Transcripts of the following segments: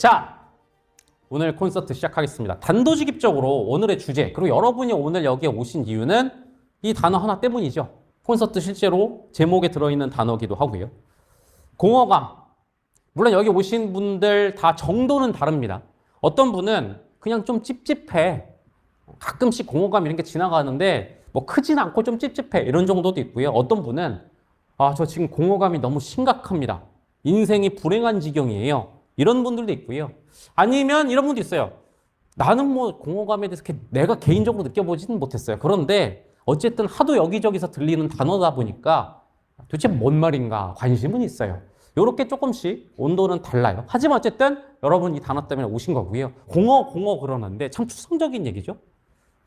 자, 오늘 콘서트 시작하겠습니다. 단도직입적으로 오늘의 주제, 그리고 여러분이 오늘 여기에 오신 이유는 이 단어 하나 때문이죠. 콘서트 실제로 제목에 들어있는 단어기도 하고요. 공허감. 물론 여기 오신 분들 다 정도는 다릅니다. 어떤 분은 그냥 좀 찝찝해. 가끔씩 공허감 이런 게 지나가는데 뭐 크진 않고 좀 찝찝해. 이런 정도도 있고요. 어떤 분은 저 지금 공허감이 너무 심각합니다. 인생이 불행한 지경이에요. 이런 분들도 있고요. 아니면 이런 분도 있어요. 나는 뭐 공허감에 대해서 내가 개인적으로 느껴보지는 못했어요. 그런데 어쨌든 하도 여기저기서 들리는 단어다 보니까 도대체 뭔 말인가 관심은 있어요. 이렇게 조금씩 온도는 달라요. 하지만 어쨌든 여러분 이 단어 때문에 오신 거고요. 공허 그러는데 참 추상적인 얘기죠.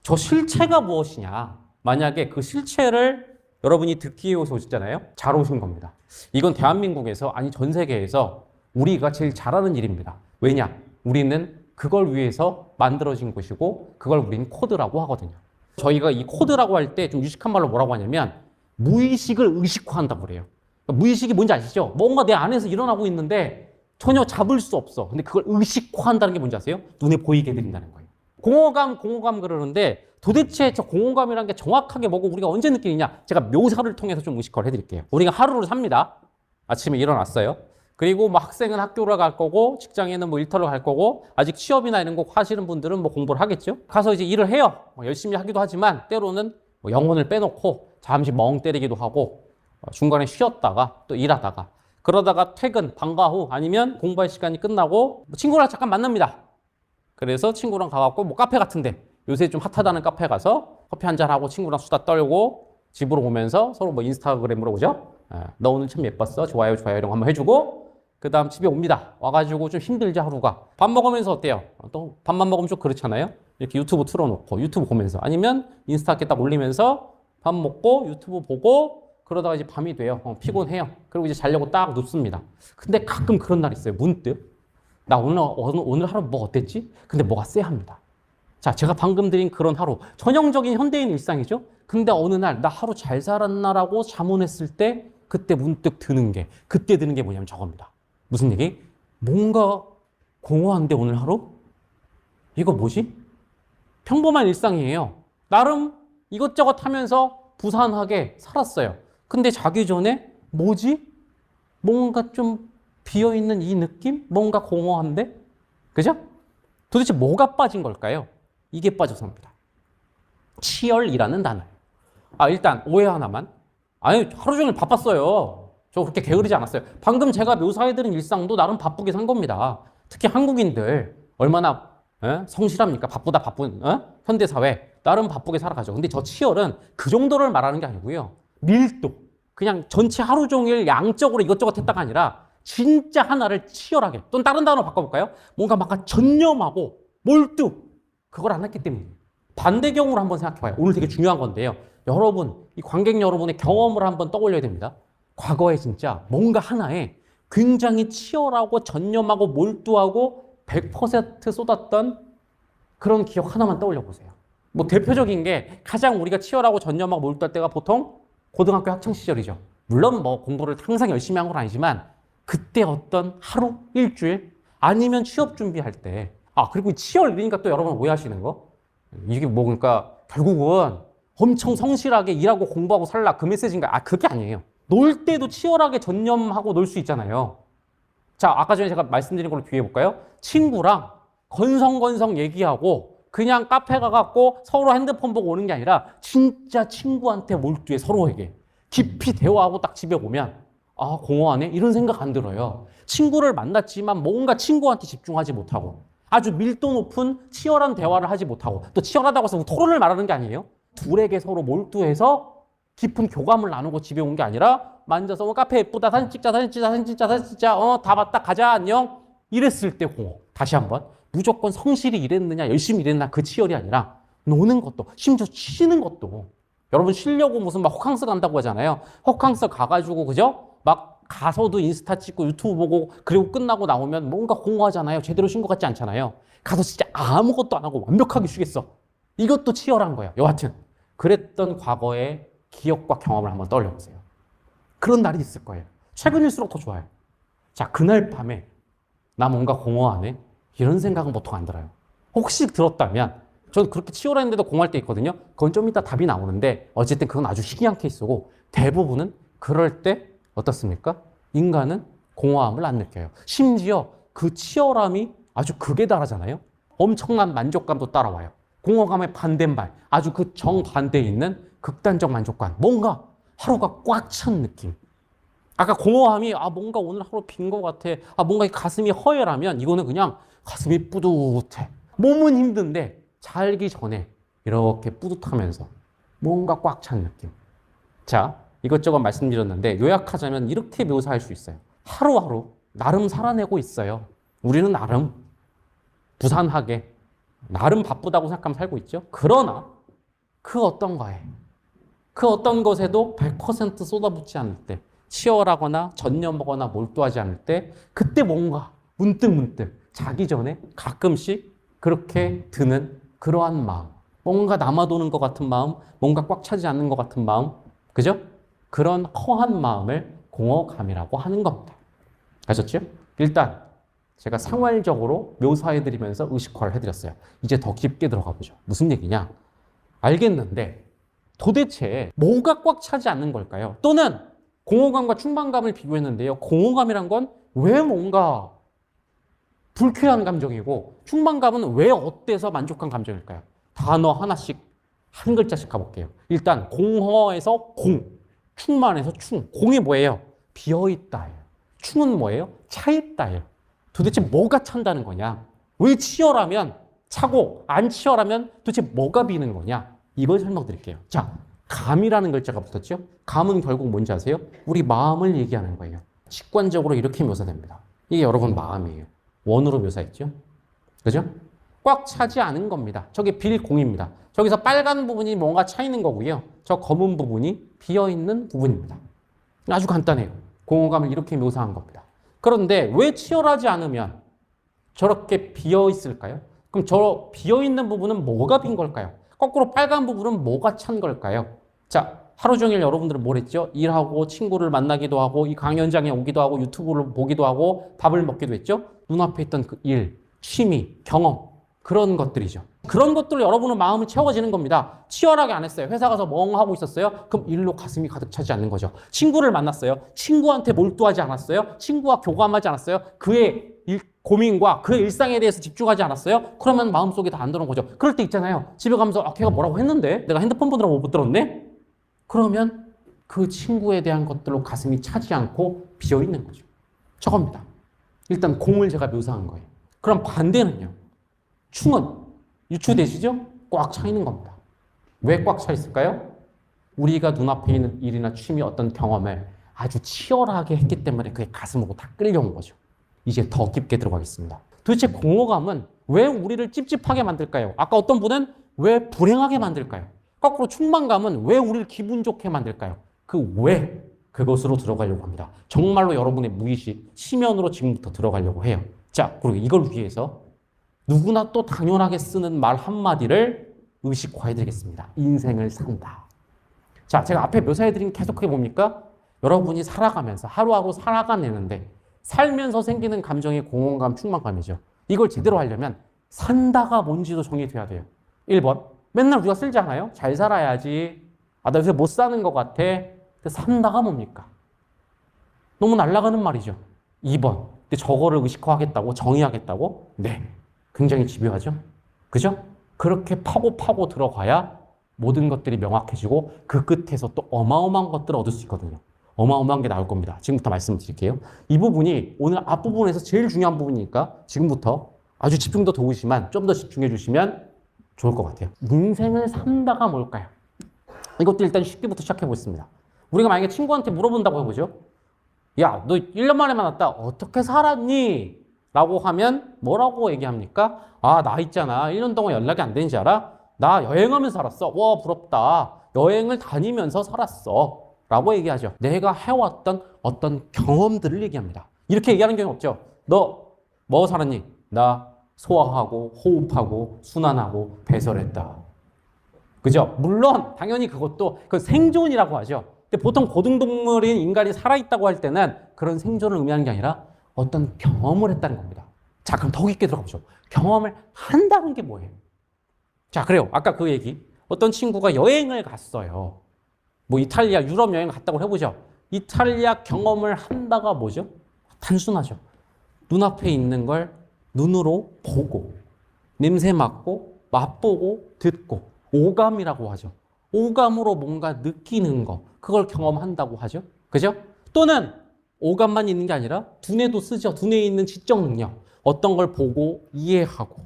저 실체가 무엇이냐. 만약에 그 실체를 여러분이 듣기 위해서 오셨잖아요. 잘 오신 겁니다. 이건 대한민국에서 아니 전 세계에서 우리가 제일 잘하는 일입니다. 왜냐? 우리는 그걸 위해서 만들어진 곳이고 그걸 우리는 코드라고 하거든요. 저희가 이 코드라고 할 때 좀 유식한 말로 뭐라고 하냐면 무의식을 의식화한다고 그래요. 그러니까 무의식이 뭔지 아시죠? 뭔가 내 안에서 일어나고 있는데 전혀 잡을 수 없어. 근데 그걸 의식화한다는 게 뭔지 아세요? 눈에 보이게 해드린다는 거예요. 공허감 그러는데 도대체 저 공허감이라는 게 정확하게 뭐고 우리가 언제 느끼느냐? 제가 묘사를 통해서 좀 의식화를 해드릴게요. 우리가 하루를 삽니다. 아침에 일어났어요. 그리고 뭐 학생은 학교를 갈 거고 직장에는 뭐 일터를 갈 거고 아직 취업이나 이런 거 하시는 분들은 뭐 공부를 하겠죠. 가서 이제 일을 해요. 열심히 하기도 하지만 때로는 뭐 영혼을 빼놓고 잠시 멍 때리기도 하고 중간에 쉬었다가 또 일하다가 그러다가 퇴근 방과 후 아니면 공부할 시간이 끝나고 친구랑 잠깐 만납니다. 그래서 친구랑 가갖고 뭐 카페 같은데 요새 좀 핫하다는 카페 가서 커피 한잔 하고 친구랑 수다 떨고 집으로 오면서 서로 뭐 인스타그램으로 오죠. 너 오늘 참 예뻤어. 좋아요 이런 거 한번 해주고 그 다음 집에 옵니다. 와가지고 좀 힘들지 하루가. 밥 먹으면서 어때요? 또 밥만 먹으면 좀 그렇잖아요. 이렇게 유튜브 틀어놓고 유튜브 보면서 아니면 인스타 이렇게 딱 올리면서 밥 먹고 유튜브 보고 그러다가 이제 밤이 돼요. 피곤해요. 그리고 이제 자려고 딱 눕습니다. 근데 가끔 그런 날 있어요. 문득 나 오늘 하루 뭐 어땠지? 근데 뭐가 쎄합니다. 자, 제가 방금 드린 그런 하루 전형적인 현대인 일상이죠. 근데 어느 날 나 하루 잘 살았나라고 자문했을 때 그때 문득 드는 게 뭐냐면 저겁니다. 무슨 얘기? 뭔가 공허한데 오늘 하루? 이거 뭐지? 평범한 일상이에요. 나름 이것저것 하면서 부산하게 살았어요. 근데 자기 전에 뭐지? 뭔가 좀 비어있는 이 느낌? 뭔가 공허한데? 그죠? 도대체 뭐가 빠진 걸까요? 이게 빠져서입니다. 치열이라는 단어예요. 일단 오해 하나만. 아니 하루 종일 바빴어요. 저 그렇게 게으르지 않았어요. 방금 제가 묘사해드린 일상도 나름 바쁘게 산 겁니다. 특히 한국인들 얼마나 성실합니까? 바쁜 현대사회 나름 바쁘게 살아가죠. 근데 저 치열은 그 정도를 말하는 게 아니고요. 밀도. 그냥 전체 하루 종일 양적으로 이것저것 했다가 아니라 진짜 하나를 치열하게 또는 다른 단어로 바꿔볼까요? 뭔가 막 전념하고 몰두 그걸 안 했기 때문에 반대 경우를 한번 생각해봐요. 오늘 되게 중요한 건데요. 여러분, 이 관객 여러분의 경험을 한번 떠올려야 됩니다. 과거에 진짜 뭔가 하나에 굉장히 치열하고 전념하고 몰두하고 100% 쏟았던 그런 기억 하나만 떠올려 보세요. 뭐 대표적인 게 가장 우리가 치열하고 전념하고 몰두할 때가 보통 고등학교 학창 시절이죠. 물론 뭐 공부를 항상 열심히 한 건 아니지만 그때 어떤 하루, 일주일 아니면 취업 준비할 때 그리고 치열이니까 또 여러분 오해하시는 거 이게 뭐 그러니까 결국은 엄청 성실하게 일하고 공부하고 살라 그 메시지인가? 그게 아니에요. 놀 때도 치열하게 전념하고 놀 수 있잖아요. 자, 아까 전에 제가 말씀드린 걸로 비교해볼까요? 친구랑 건성건성 얘기하고 그냥 카페 가갖고 서로 핸드폰 보고 오는 게 아니라 진짜 친구한테 몰두해 서로에게 깊이 대화하고 딱 집에 오면 공허하네? 이런 생각 안 들어요. 친구를 만났지만 뭔가 친구한테 집중하지 못하고 아주 밀도 높은 치열한 대화를 하지 못하고 또 치열하다고 해서 토론을 말하는 게 아니에요. 둘에게 서로 몰두해서 깊은 교감을 나누고 집에 온 게 아니라 만져서 카페 예쁘다 사진 찍자 다 봤다 가자 안녕 이랬을 때 공허. 다시 한번 무조건 성실히 일했느냐 열심히 일했나 그 치열이 아니라 노는 것도 심지어 쉬는 것도 여러분 쉬려고 무슨 막 호캉스 간다고 하잖아요. 호캉스 가가지고 그죠? 막 가서도 인스타 찍고 유튜브 보고 그리고 끝나고 나오면 뭔가 공허하잖아요. 제대로 쉰 것 같지 않잖아요. 가서 진짜 아무것도 안 하고 완벽하게 쉬겠어. 이것도 치열한 거예요. 여하튼 그랬던 과거의 기억과 경험을 한번 떠올려 보세요. 그런 날이 있을 거예요. 최근일수록 더 좋아요. 자, 그날 밤에 나 뭔가 공허하네. 이런 생각은 보통 안 들어요. 혹시 들었다면 저는 그렇게 치열했는데도 공허할 때 있거든요. 그건 좀 이따 답이 나오는데 어쨌든 그건 아주 희귀한 케이스고 대부분은 그럴 때 어떻습니까? 인간은 공허함을 안 느껴요. 심지어 그 치열함이 아주 극에 달하잖아요. 엄청난 만족감도 따라와요. 공허감의 반대말, 아주 그 정반대에 있는 극단적 만족감. 뭔가 하루가 꽉 찬 느낌. 아까 공허함이 뭔가 오늘 하루 빈 것 같아. 뭔가 가슴이 허해라면 이거는 그냥 가슴이 뿌듯해. 몸은 힘든데 자기 전에 이렇게 뿌듯하면서 뭔가 꽉 찬 느낌. 자, 이것저것 말씀드렸는데 요약하자면 이렇게 묘사할 수 있어요. 하루하루 나름 살아내고 있어요. 우리는 나름 부산하게 나름 바쁘다고 생각하면 살고 있죠. 그러나 그 어떤 것에도 100% 쏟아붓지 않을 때, 치열하거나 전념하거나 몰두하지 않을 때 그때 뭔가 문득문득 자기 전에 가끔씩 그렇게 드는 그러한 마음, 뭔가 남아도는 것 같은 마음, 뭔가 꽉 차지 않는 것 같은 마음, 그죠? 그런 허한 마음을 공허감이라고 하는 겁니다. 아셨죠? 일단 제가 상황적으로 묘사해드리면서 의식화를 해드렸어요. 이제 더 깊게 들어가 보죠. 무슨 얘기냐? 알겠는데 도대체 뭐가 꽉 차지 않는 걸까요? 또는 공허감과 충만감을 비교했는데요. 공허감이란 건 왜 뭔가 불쾌한 감정이고 충만감은 왜 어때서 만족한 감정일까요? 단어 하나씩 한 글자씩 가볼게요. 일단 공허에서 공, 충만에서 충. 공이 뭐예요? 비어있다예요. 충은 뭐예요? 차있다예요. 도대체 뭐가 찬다는 거냐? 왜 치열하면 차고 안 치열하면 도대체 뭐가 비는 거냐? 이걸 설명드릴게요. 자, 감이라는 글자가 붙었죠? 감은 결국 뭔지 아세요? 우리 마음을 얘기하는 거예요. 직관적으로 이렇게 묘사됩니다. 이게 여러분 마음이에요. 원으로 묘사했죠? 그죠? 꽉 차지 않은 겁니다. 저게 빌공입니다. 저기서 빨간 부분이 뭔가 차 있는 거고요. 저 검은 부분이 비어있는 부분입니다. 아주 간단해요. 공허감을 이렇게 묘사한 겁니다. 그런데 왜 치열하지 않으면 저렇게 비어있을까요? 그럼 저 비어있는 부분은 뭐가 빈 걸까요? 거꾸로 빨간 부분은 뭐가 찬 걸까요? 자, 하루 종일 여러분들은 뭘 했죠? 일하고 친구를 만나기도 하고 이 강연장에 오기도 하고 유튜브를 보기도 하고 밥을 먹기도 했죠? 눈앞에 있던 그 일, 취미, 경험 그런 것들이죠. 그런 것들로 여러분은 마음이 채워지는 겁니다. 치열하게 안 했어요. 회사 가서 멍하고 있었어요. 그럼 일로 가슴이 가득 차지 않는 거죠. 친구를 만났어요. 친구한테 몰두하지 않았어요. 친구와 교감하지 않았어요. 그의 고민과 그의 일상에 대해서 집중하지 않았어요. 그러면 마음속에 다 안 들어온 거죠. 그럴 때 있잖아요. 집에 가면서 걔가 뭐라고 했는데 내가 핸드폰 보느라고 못 들었네? 그러면 그 친구에 대한 것들로 가슴이 차지 않고 비어있는 거죠. 저겁니다. 일단 공을 제가 묘사한 거예요. 그럼 반대는요. 충은 유추되시죠? 꽉 차 있는 겁니다. 왜 꽉 차 있을까요? 우리가 눈앞에 있는 일이나 취미 어떤 경험을 아주 치열하게 했기 때문에 그게 가슴으로 다 끌려온 거죠. 이제 더 깊게 들어가겠습니다. 도대체 공허감은 왜 우리를 찝찝하게 만들까요? 아까 어떤 분은 왜 불행하게 만들까요? 거꾸로 충만감은 왜 우리를 기분 좋게 만들까요? 그 왜, 그것으로 들어가려고 합니다. 정말로 여러분의 무의식, 심연으로 지금부터 들어가려고 해요. 자, 그리고 이걸 위해서 누구나 또 당연하게 쓰는 말 한마디를 의식화해드리겠습니다. 인생을 산다. 자, 제가 앞에 묘사해드린 계속하게 뭡니까? 여러분이 살아가면서 하루하루 살아가내는데 살면서 생기는 감정이 공허감, 충만감이죠. 이걸 제대로 하려면 산다가 뭔지도 정의돼야 돼요. 1번, 맨날 우리가 쓸지 않아요? 잘 살아야지. 나 요새 못 사는 것 같아. 산다가 뭡니까? 너무 날아가는 말이죠. 2번, 저거를 의식화하겠다고, 정의하겠다고? 네, 굉장히 집요하죠. 그죠? 그렇게 파고 들어가야 모든 것들이 명확해지고 그 끝에서 또 어마어마한 것들을 얻을 수 있거든요. 어마어마한 게 나올 겁니다. 지금부터 말씀드릴게요. 이 부분이 오늘 앞부분에서 제일 중요한 부분이니까 지금부터 아주 집중도 도우시지만 좀 더 집중해 주시면 좋을 것 같아요. 인생을 산다가 뭘까요? 이것도 일단 쉽게부터 시작해 보겠습니다. 우리가 만약에 친구한테 물어본다고 해보죠. 야, 너 1년 만에 만났다. 어떻게 살았니? 라고 하면 뭐라고 얘기합니까? 나 있잖아. 1년 동안 연락이 안 되는지 알아? 나 여행하면서 살았어. 와, 부럽다. 여행을 다니면서 살았어. 라고 얘기하죠. 내가 해왔던 어떤 경험들을 얘기합니다. 이렇게 얘기하는 경우 없죠. 너 뭐 살았니? 나 소화하고 호흡하고 순환하고 배설했다. 그죠? 물론 당연히 그것도 그 생존이라고 하죠. 근데 보통 고등동물인 인간이 살아있다고 할 때는 그런 생존을 의미하는 게 아니라 어떤 경험을 했다는 겁니다. 자, 그럼 더 깊게 들어가 보죠. 경험을 한다는 게 뭐예요? 자, 그래요. 아까 그 얘기. 어떤 친구가 여행을 갔어요. 뭐 이탈리아, 유럽 여행 갔다고 해보죠. 이탈리아 경험을 한다가 뭐죠? 단순하죠. 눈앞에 있는 걸 눈으로 보고, 냄새 맡고, 맛보고, 듣고, 오감이라고 하죠. 오감으로 뭔가 느끼는 거, 그걸 경험한다고 하죠. 그죠? 또는 오감만 있는 게 아니라 두뇌도 쓰죠. 두뇌에 있는 지적 능력. 어떤 걸 보고 이해하고,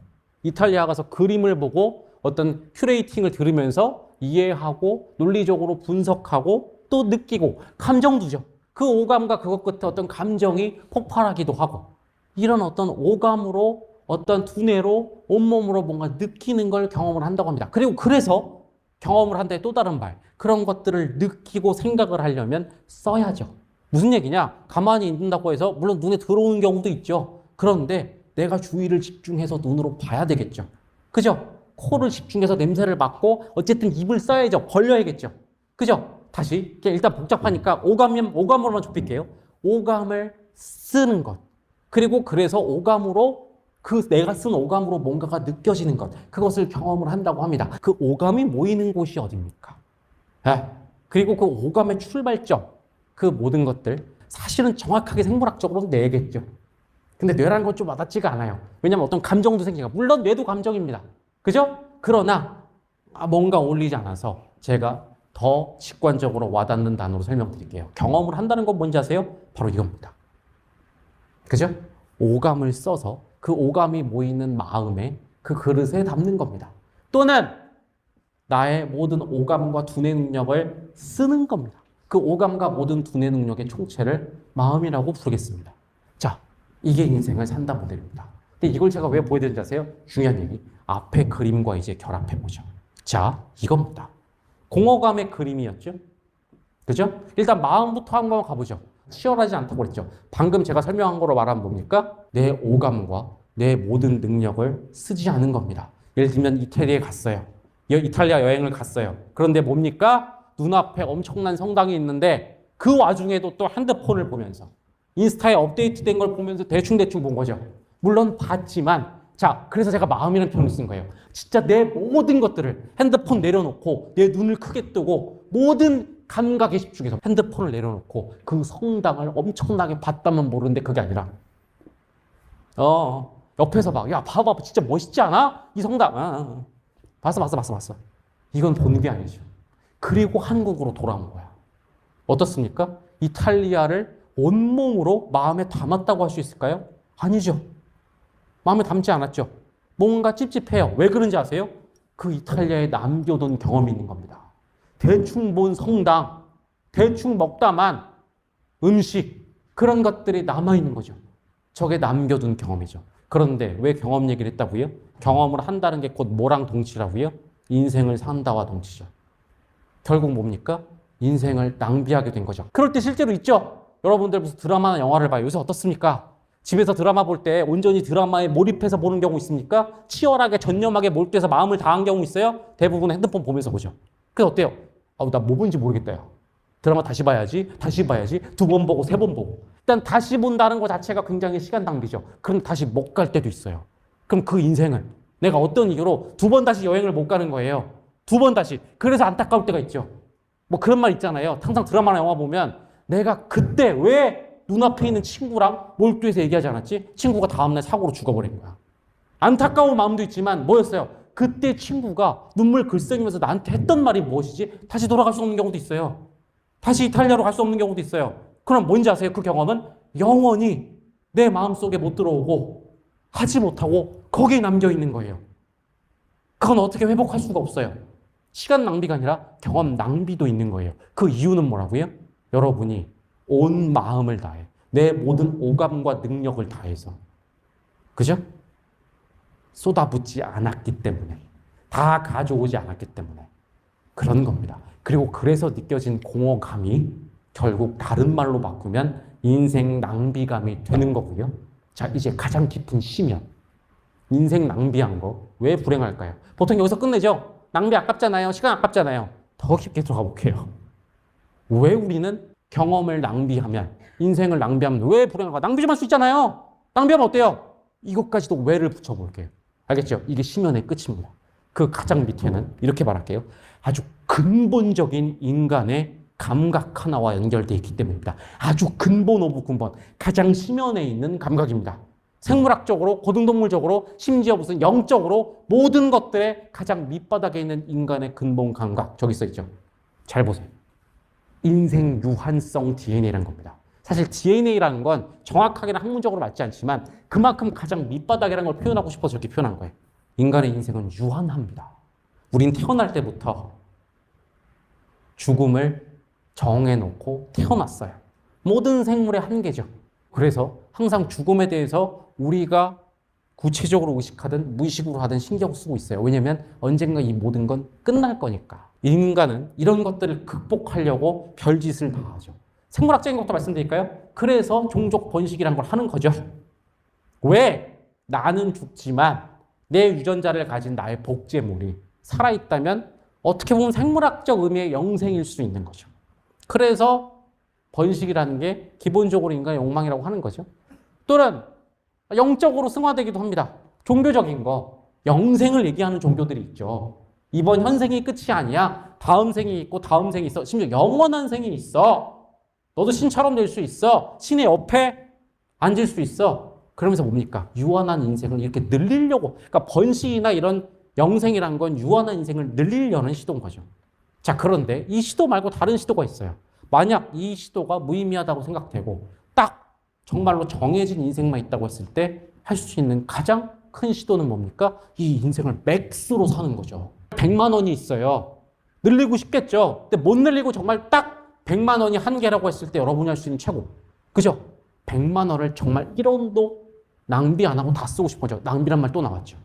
이탈리아 가서 그림을 보고 어떤 큐레이팅을 들으면서 이해하고 논리적으로 분석하고 또 느끼고 감정도죠. 그 오감과 그것 끝에 어떤 감정이 폭발하기도 하고 이런 어떤 오감으로 어떤 두뇌로 온몸으로 뭔가 느끼는 걸 경험을 한다고 합니다. 그리고 그래서 경험을 한다의 또 다른 말, 그런 것들을 느끼고 생각을 하려면 써야죠. 무슨 얘기냐? 가만히 있는다고 해서 물론 눈에 들어오는 경우도 있죠. 그런데 내가 주의를 집중해서 눈으로 봐야 되겠죠. 그죠? 코를 집중해서 냄새를 맡고 어쨌든 입을 써야죠. 벌려야겠죠. 그죠? 다시 일단 복잡하니까 오감으로만 좁힐게요. 오감을 쓰는 것. 그리고 그래서 오감으로 내가 쓴 오감으로 뭔가가 느껴지는 것. 그것을 경험을 한다고 합니다. 그 오감이 모이는 곳이 어디입니까? 그리고 그 오감의 출발점. 그 모든 것들 사실은 정확하게 생물학적으로는 뇌겠죠. 근데 뇌라는 건 좀 와닿지가 않아요. 왜냐하면 어떤 감정도 생기니까. 물론 뇌도 감정입니다. 그죠? 그러나 뭔가 어울리지 않아서 제가 더 직관적으로 와닿는 단어로 설명드릴게요. 경험을 한다는 건 뭔지 아세요? 바로 이겁니다. 그죠? 오감을 써서 그 오감이 모이는 마음에 그 그릇에 담는 겁니다. 또는 나의 모든 오감과 두뇌 능력을 쓰는 겁니다. 그 오감과 모든 두뇌 능력의 총체를 마음이라고 부르겠습니다. 자, 이게 인생을 산다 모델입니다. 근데 이걸 제가 왜 보여드리는지 아세요? 중요한 얘기. 앞에 그림과 이제 결합해보죠. 자, 이겁니다. 공허감의 그림이었죠? 그죠? 일단 마음부터 한번 가보죠. 치열하지 않다고 그랬죠. 방금 제가 설명한 거로 말하면 뭡니까? 내 오감과 내 모든 능력을 쓰지 않은 겁니다. 예를 들면 이태리에 갔어요. 이탈리아 여행을 갔어요. 그런데 뭡니까? 눈앞에 엄청난 성당이 있는데 그 와중에도 또 핸드폰을 보면서 인스타에 업데이트된 걸 보면서 대충 본 거죠. 물론 봤지만 자, 그래서 제가 마음이라는 표현을 쓴 거예요. 진짜 내 모든 것들을 핸드폰 내려놓고 내 눈을 크게 뜨고 모든 감각에 집중해서 핸드폰을 내려놓고 그 성당을 엄청나게 봤다면 모르는데 그게 아니라 옆에서 막 야 봐봐 진짜 멋있지 않아? 이 성당 봤어. 이건 보는 게 아니죠. 그리고 한국으로 돌아온 거야. 어떻습니까? 이탈리아를 온몸으로 마음에 담았다고 할 수 있을까요? 아니죠. 마음에 담지 않았죠. 뭔가 찝찝해요. 왜 그런지 아세요? 그 이탈리아에 남겨둔 경험이 있는 겁니다. 대충 본 성당, 대충 먹다만 음식, 그런 것들이 남아있는 거죠. 저게 남겨둔 경험이죠. 그런데 왜 경험 얘기를 했다고요? 경험을 한다는 게 곧 뭐랑 동치라고요? 인생을 산다와 동치죠. 결국 뭡니까? 인생을 낭비하게 된 거죠. 그럴 때 실제로 있죠? 여러분들 무슨 드라마나 영화를 봐요. 요새 어떻습니까? 집에서 드라마 볼 때 온전히 드라마에 몰입해서 보는 경우 있습니까? 치열하게 전념하게 몰두해서 마음을 다한 경우 있어요? 대부분 핸드폰 보면서 보죠. 그래서 어때요? 나 뭐 본지 모르겠다요. 드라마 다시 봐야지, 두 번 보고, 세 번 보고. 일단 다시 본다는 것 자체가 굉장히 시간 낭비죠. 그럼 다시 못 갈 때도 있어요. 그럼 그 인생을 내가 어떤 이유로 두 번 다시 여행을 못 가는 거예요. 두 번 다시. 그래서 안타까울 때가 있죠. 뭐 그런 말 있잖아요. 항상 드라마나 영화 보면 내가 그때 왜 눈앞에 있는 친구랑 몰두해서 얘기하지 않았지? 친구가 다음날 사고로 죽어버린 거야. 안타까운 마음도 있지만 뭐였어요? 그때 친구가 눈물 글썽이면서 나한테 했던 말이 무엇이지? 다시 돌아갈 수 없는 경우도 있어요. 다시 이탈리아로 갈 수 없는 경우도 있어요. 그럼 뭔지 아세요? 그 경험은 영원히 내 마음속에 못 들어오고 하지 못하고 거기에 남겨있는 거예요. 그건 어떻게 회복할 수가 없어요. 시간 낭비가 아니라 경험 낭비도 있는 거예요. 그 이유는 뭐라고요? 여러분이 온 마음을 다해 내 모든 오감과 능력을 다해서 그죠? 쏟아붓지 않았기 때문에 다 가져오지 않았기 때문에 그런 겁니다. 그리고 그래서 느껴진 공허감이 결국 다른 말로 바꾸면 인생 낭비감이 되는 거고요. 자, 이제 가장 깊은 심연. 인생 낭비한 거 왜 불행할까요? 보통 여기서 끝내죠. 낭비 아깝잖아요. 시간 아깝잖아요. 더 깊게 들어가 볼게요. 왜 우리는 경험을 낭비하면, 인생을 낭비하면 왜 불행할까? 낭비 좀 할 수 있잖아요. 낭비하면 어때요? 이것까지도 왜를 붙여볼게요. 알겠죠? 이게 심연의 끝입니다. 그 가장 밑에는 이렇게 말할게요. 아주 근본적인 인간의 감각 하나와 연결되어 있기 때문입니다. 아주 근본 오브 근본, 가장 심연에 있는 감각입니다. 생물학적으로, 고등동물적으로, 심지어 무슨 영적으로 모든 것들의 가장 밑바닥에 있는 인간의 근본 감각, 저기 써있죠. 잘 보세요. 인생 유한성 DNA라는 겁니다. 사실 DNA라는 건 정확하게는 학문적으로 맞지 않지만 그만큼 가장 밑바닥이라는 걸 표현하고 싶어서 저렇게 표현한 거예요. 인간의 인생은 유한합니다. 우린 태어날 때부터 죽음을 정해놓고 태어났어요. 모든 생물의 한계죠. 그래서 항상 죽음에 대해서 우리가 구체적으로 의식하든 무의식으로 하든 신경 쓰고 있어요. 왜냐하면 언젠가 이 모든 건 끝날 거니까. 인간은 이런 것들을 극복하려고 별짓을 다 하죠. 생물학적인 것도 말씀드릴까요? 그래서 종족 번식이라는 걸 하는 거죠. 왜? 나는 죽지만 내 유전자를 가진 나의 복제물이 살아있다면 어떻게 보면 생물학적 의미의 영생일 수 있는 거죠. 그래서 번식이라는 게 기본적으로 인간의 욕망이라고 하는 거죠. 또는 영적으로 승화되기도 합니다. 종교적인 거, 영생을 얘기하는 종교들이 있죠. 이번 현생이 끝이 아니야. 다음 생이 있고 다음 생이 있어. 심지어 영원한 생이 있어. 너도 신처럼 될 수 있어. 신의 옆에 앉을 수 있어. 그러면서 뭡니까? 유한한 인생을 이렇게 늘리려고. 그러니까 번식이나 이런 영생이란 건 유한한 인생을 늘리려는 시도인 거죠. 자, 그런데 이 시도 말고 다른 시도가 있어요. 만약 이 시도가 무의미하다고 생각되고 딱 정말로 정해진 인생만 있다고 했을 때 할 수 있는 가장 큰 시도는 뭡니까? 이 인생을 맥스로 사는 거죠. 100만 원이 있어요. 늘리고 싶겠죠. 근데 못 늘리고 정말 딱 100만 원이 한계라고 했을 때 여러분이 할 수 있는 최고. 그죠? 100만 원을 정말 1원도 낭비 안 하고 다 쓰고 싶어져. 낭비란 말 또 나왔죠.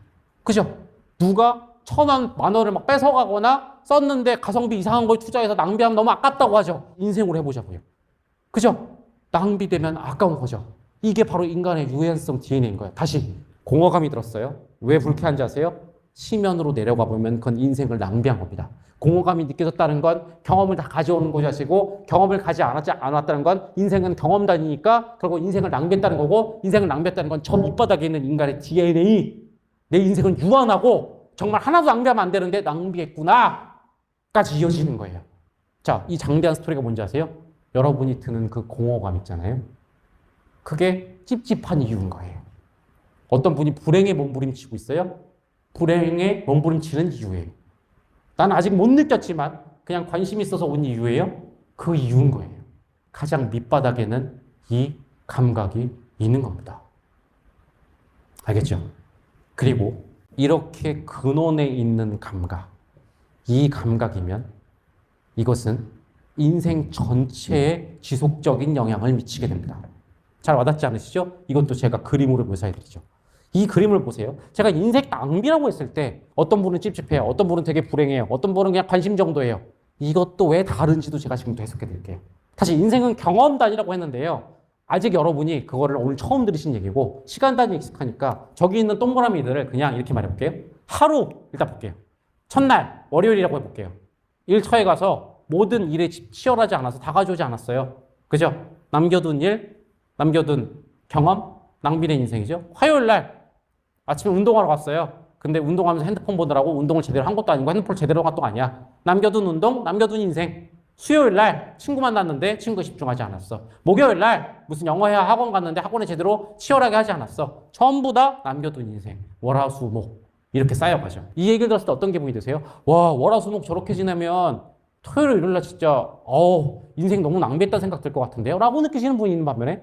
그죠? 누가 1,000원, 만 원을 막 뺏어가거나 썼는데 가성비 이상한 걸 투자해서 낭비하면 너무 아깝다고 하죠. 인생으로 해보자고요. 그죠? 낭비되면 아까운 거죠. 이게 바로 인간의 유연성 DNA인 거예요. 다시 공허감이 들었어요. 왜 불쾌한지 아세요? 심연으로 내려가 보면 그건 인생을 낭비한 겁니다. 공허감이 느껴졌다는 건 경험을 다 가져오는 것이고 경험을 가지 않았다는 건 인생은 경험단이니까 결국 인생을 낭비했다는 거고 인생을 낭비했다는 건 저 밑바닥에 있는 인간의 DNA 내 인생은 유한하고 정말 하나도 낭비하면 안 되는데 낭비했구나 까지 이어지는 거예요. 자, 이 장대한 스토리가 뭔지 아세요? 여러분이 드는 그 공허감 있잖아요. 그게 찝찝한 이유인 거예요. 어떤 분이 불행에 몸부림치고 있어요. 불행에 몸부림치는 이유예요. 난 아직 못 느꼈지만 그냥 관심 있어서 온 이유예요. 그 이유인 거예요. 가장 밑바닥에는 이 감각이 있는 겁니다. 알겠죠? 그리고 이렇게 근원에 있는 감각, 이 감각이면 이것은 인생 전체에 지속적인 영향을 미치게 됩니다. 잘 와닿지 않으시죠? 이것도 제가 그림으로 묘사해드리죠. 이 그림을 보세요. 제가 인생 낭비라고 했을 때 어떤 분은 찝찝해요. 어떤 분은 되게 불행해요. 어떤 분은 그냥 관심 정도예요. 이것도 왜 다른지도 제가 지금도 해석해 드릴게요. 사실 인생은 경험 단위라고 했는데요. 아직 여러분이 그거를 오늘 처음 들으신 얘기고 시간 단위 익숙하니까 저기 있는 동그라미들을 그냥 이렇게 말해볼게요. 하루 일단 볼게요. 첫날 월요일이라고 해볼게요. 일터에 가서 모든 일에 치열하지 않아서 다 가져오지 않았어요. 그죠? 남겨둔 일, 남겨둔 경험, 낭비된 인생이죠. 화요일 날 아침에 운동하러 갔어요. 근데 운동하면서 핸드폰 보느라고 운동을 제대로 한 것도 아니고 핸드폰을 제대로 한 것도 아니야. 남겨둔 운동, 남겨둔 인생. 수요일 날 친구 만났는데 친구에 집중하지 않았어. 목요일 날 무슨 영어회화 학원 갔는데 학원에 제대로 치열하게 하지 않았어. 전부 다 남겨둔 인생. 월화수목 이렇게 쌓여가죠. 이 얘기를 들었을 때 어떤 기분이 드세요? 와, 월화수목 저렇게 지내면 토요일 일요일 날 진짜 인생 너무 낭비했다 생각 들 것 같은데요? 라고 느끼시는 분이 있는 반면에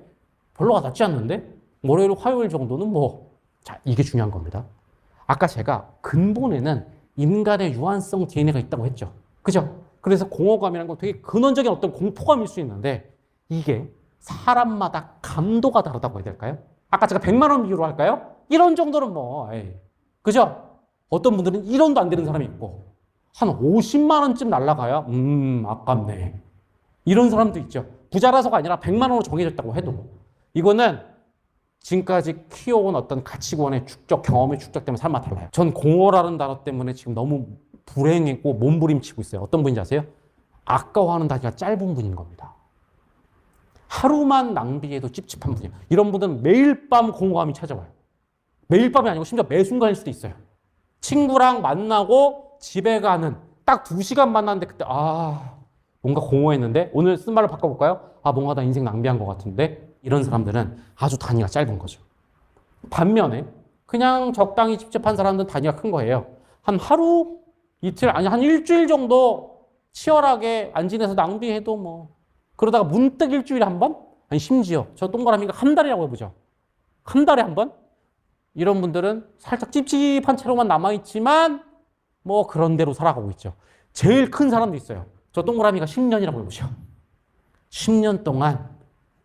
별로 와닿지 않는데 월요일 화요일 정도는 자, 이게 중요한 겁니다. 아까 제가 근본에는 인간의 유한성 DNA가 있다고 했죠. 그죠? 그래서 공허감이라는 건 되게 근원적인 어떤 공포감일 수 있는데 이게 사람마다 감도가 다르다고 해야 될까요? 아까 제가 100만 원 비유로 할까요? 1원 정도는 그죠? 어떤 분들은 1원도 안 되는 사람이 있고 한 50만 원쯤 날라가야 아깝네. 이런 사람도 있죠. 부자라서가 아니라 100만 원으로 정해졌다고 해도 이거는 지금까지 키워온 어떤 가치관의 축적, 경험의 축적 때문에 삶아 달라요. 전 공허라는 단어 때문에 지금 너무 불행했고 몸부림치고 있어요. 어떤 분인지 아세요? 아까워하는 단위가 짧은 분인 겁니다. 하루만 낭비해도 찝찝한 분이에요. 이런 분들은 매일 밤 공허감이 찾아와요. 매일 밤이 아니고 심지어 매 순간일 수도 있어요. 친구랑 만나고 집에 가는 딱 2시간 만났는데 그때 뭔가 공허했는데 오늘 쓴 말로 바꿔볼까요? 뭔가 나 인생 낭비한 것 같은데 이런 사람들은 아주 단위가 짧은 거죠. 반면에 그냥 적당히 찝찝한 사람들은 단위가 큰 거예요. 한 하루, 이틀, 아니 한 일주일 정도 치열하게 안 지내서 낭비해도 뭐 그러다가 문득 일주일에 한 번? 아니 심지어 저 동그라미가 한 달이라고 해보죠. 한 달에 한 번? 이런 분들은 살짝 찝찝한 채로만 남아있지만 뭐 그런 대로 살아가고 있죠. 제일 큰 사람도 있어요. 저 동그라미가 10년이라고 해보죠. 10년 동안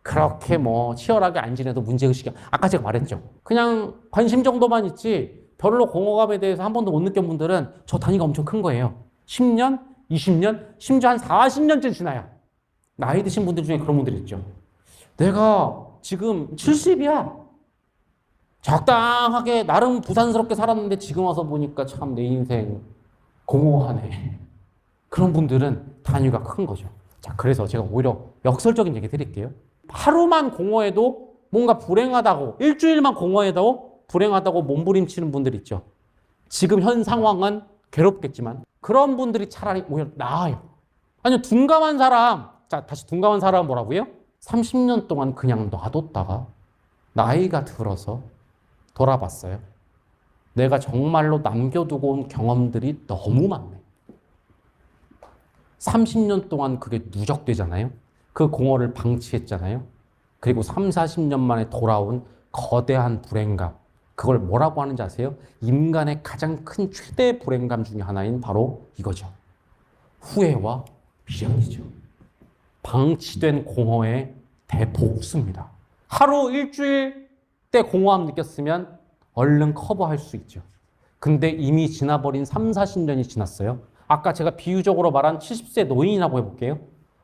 그렇게 뭐 치열하게 안 지내도 문제의식이 아까 제가 말했죠. 그냥 관심 정도만 있지 별로 공허감에 대해서 한 번도 못 느낀 분들은 저 단위가 엄청 큰 거예요. 10년, 20년, 심지어 한 40년쯤 지나요. 나이 드신 분들 중에 그런 분들 있죠. 내가 지금 70이야. 적당하게 나름 부산스럽게 살았는데 지금 와서 보니까 참 내 인생 공허하네. 그런 분들은 단위가 큰 거죠. 자, 그래서 제가 오히려 역설적인 얘기 드릴게요. 하루만 공허해도 뭔가 불행하다고, 일주일만 공허해도 불행하다고 몸부림치는 분들 있죠. 지금 현 상황은 괴롭겠지만 그런 분들이 차라리 오히려 나아요. 아니, 둔감한 사람, 자, 다시 둔감한 사람은 뭐라고요? 30년 동안 그냥 놔뒀다가 나이가 들어서 돌아봤어요. 내가 정말로 남겨두고 온 경험들이 너무 많네. 30년 동안 그게 누적되잖아요. 그 공허를 방치했잖아요. 그리고 3, 40년 만에 돌아온 거대한 불행감. 그걸 뭐라고 하는지 아세요? 인간의 가장 큰 최대 불행감 중에 하나인 바로 이거죠. 후회와 미련이죠. 방치된 공허의 대복수입니다. 하루, 일주일 때 공허함 느꼈으면 얼른 커버할 수 있죠. 근데 이미 지나버린 3, 40년이 지났어요. 아까 제가 비유적으로 말한 70세 노인이라고 해볼게요.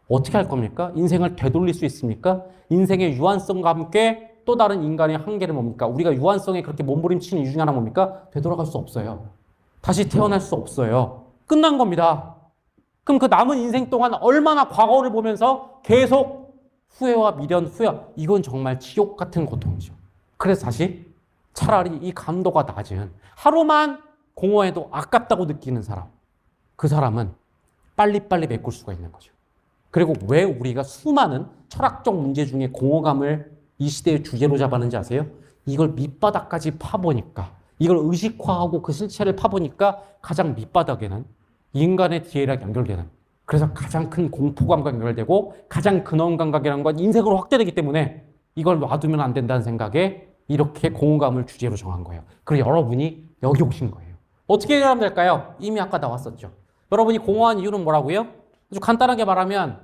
어떻게 할 겁니까? 인생을 되돌릴 수 있습니까? 인생의 유한성과 함께 또 다른 인간의 한계는 뭡니까? 우리가 유한성에 그렇게 몸부림치는 이유 중에 하나 뭡니까? 되돌아갈 수 없어요. 다시 태어날 수 없어요. 끝난 겁니다. 그럼 그 남은 인생 동안 얼마나 과거를 보면서 계속 후회와 미련, 이건 정말 지옥 같은 고통이죠. 그래서 다시 차라리 이 감도가 낮은 하루만 공허해도 아깝다고 느끼는 사람, 그 사람은 빨리빨리 메꿀 수가 있는 거죠. 그리고 왜 우리가 수많은 철학적 문제 중에 공허감을 이 시대의 주제로 잡았는지 아세요? 이걸 밑바닥까지 파보니까, 이걸 의식화하고 그 실체를 파보니까 가장 밑바닥에는 인간의 DNA랑 연결되는, 그래서 가장 큰 공포감과 연결되고 가장 근원 감각이라는 건 인생으로 확대되기 때문에 이걸 놔두면 안 된다는 생각에 이렇게 공허감을 주제로 정한 거예요. 그리고 여러분이 여기 오신 거예요. 어떻게 해결하면 될까요? 이미 아까 나왔었죠. 여러분이 공허한 이유는 뭐라고요? 아주 간단하게 말하면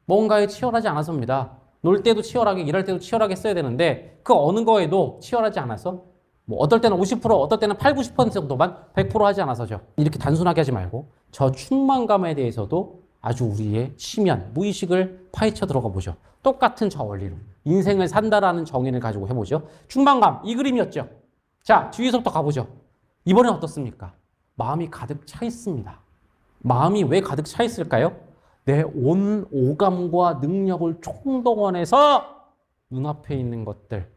뭔가에 치열하지 않아서입니다. 놀 때도 치열하게, 일할 때도 치열하게 써야 되는데 그 어느 거에도 치열하지 않아서 뭐 어떨 때는 50%, 어떨 때는 8, 90% 정도만 100% 하지 않아서죠. 이렇게 단순하게 하지 말고 저 충만감에 대해서도 아주 우리의 심연, 무의식을 파헤쳐 들어가 보죠. 똑같은 저 원리로 인생을 산다라는 정의를 가지고 해보죠. 충만감, 이 그림이었죠. 자, 뒤에서부터 가보죠. 이번엔 어떻습니까? 마음이 가득 차 있습니다. 마음이 왜 가득 차 있을까요? 내 온 오감과 능력을 총동원해서 눈앞에 있는 것들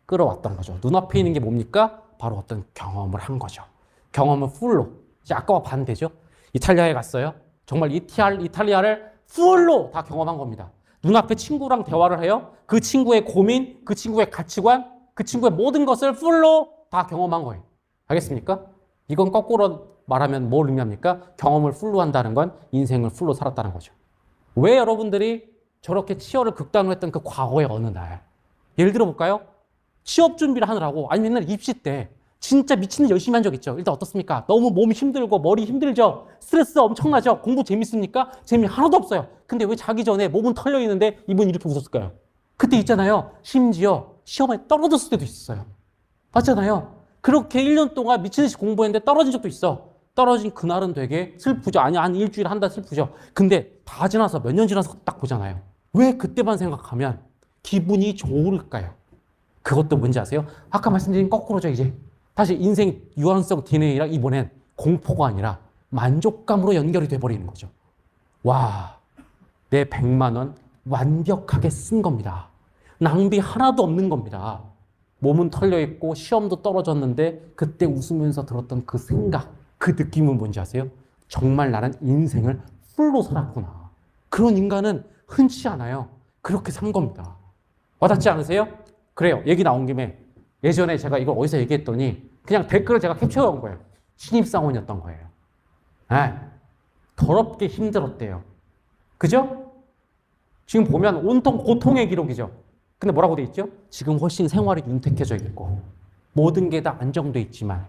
끌어왔던 거죠. 눈앞에 있는 게 뭡니까? 바로 어떤 경험을 한 거죠. 경험은 풀로. 이제 아까와 반대죠. 이탈리아에 갔어요. 정말 이탈리아를 풀로 다 경험한 겁니다. 눈앞에 친구랑 대화를 해요. 그 친구의 고민, 그 친구의 가치관, 그 친구의 모든 것을 풀로 다 경험한 거예요. 알겠습니까? 이건 거꾸로 말하면 뭘 의미합니까? 경험을 풀로 한다는 건 인생을 풀로 살았다는 거죠. 왜 여러분들이 저렇게 치열을 극단으로 했던 그 과거의 어느 날, 예를 들어 볼까요? 취업 준비를 하느라고, 아니 맨날 입시 때 진짜 미친 듯이 열심히 한 적 있죠. 일단 어떻습니까? 너무 몸이 힘들고 머리 힘들죠. 스트레스 엄청나죠. 공부 재밌습니까? 재미 하나도 없어요. 근데 왜 자기 전에 몸은 털려 있는데 입은 이렇게 웃었을까요? 그때 있잖아요. 심지어 시험에 떨어졌을 때도 있었어요. 맞잖아요. 그렇게 1년 동안 미친 듯이 공부했는데 떨어진 적도 있어. 떨어진 그날은 되게 슬프죠. 아니, 한 일주일, 한 달 슬프죠. 근데 다 지나서 몇 년 지나서 딱 보잖아요. 왜 그때만 생각하면 기분이 좋을까요? 그것도 뭔지 아세요? 아까 말씀드린 거꾸로죠, 이제. 다시 인생 유한성 DNA랑 이번엔 공포가 아니라 만족감으로 연결이 돼버리는 거죠. 와, 내 100만 원 완벽하게 쓴 겁니다. 낭비 하나도 없는 겁니다. 몸은 털려있고 시험도 떨어졌는데 그때 웃으면서 들었던 그 생각, 그 느낌은 뭔지 아세요? 정말 나는 인생을 풀로 살았구나. 그런 인간은 흔치 않아요. 그렇게 산 겁니다. 와닿지 않으세요? 그래요. 얘기 나온 김에 예전에 제가 이걸 어디서 얘기했더니 그냥 댓글을 제가 캡처해온 거예요. 신입사원이었던 거예요. 네. 더럽게 힘들었대요. 그죠? 지금 보면 온통 고통의 기록이죠. 근데 뭐라고 돼 있죠? 지금 훨씬 생활이 윤택해져 있고 모든 게 다 안정돼 있지만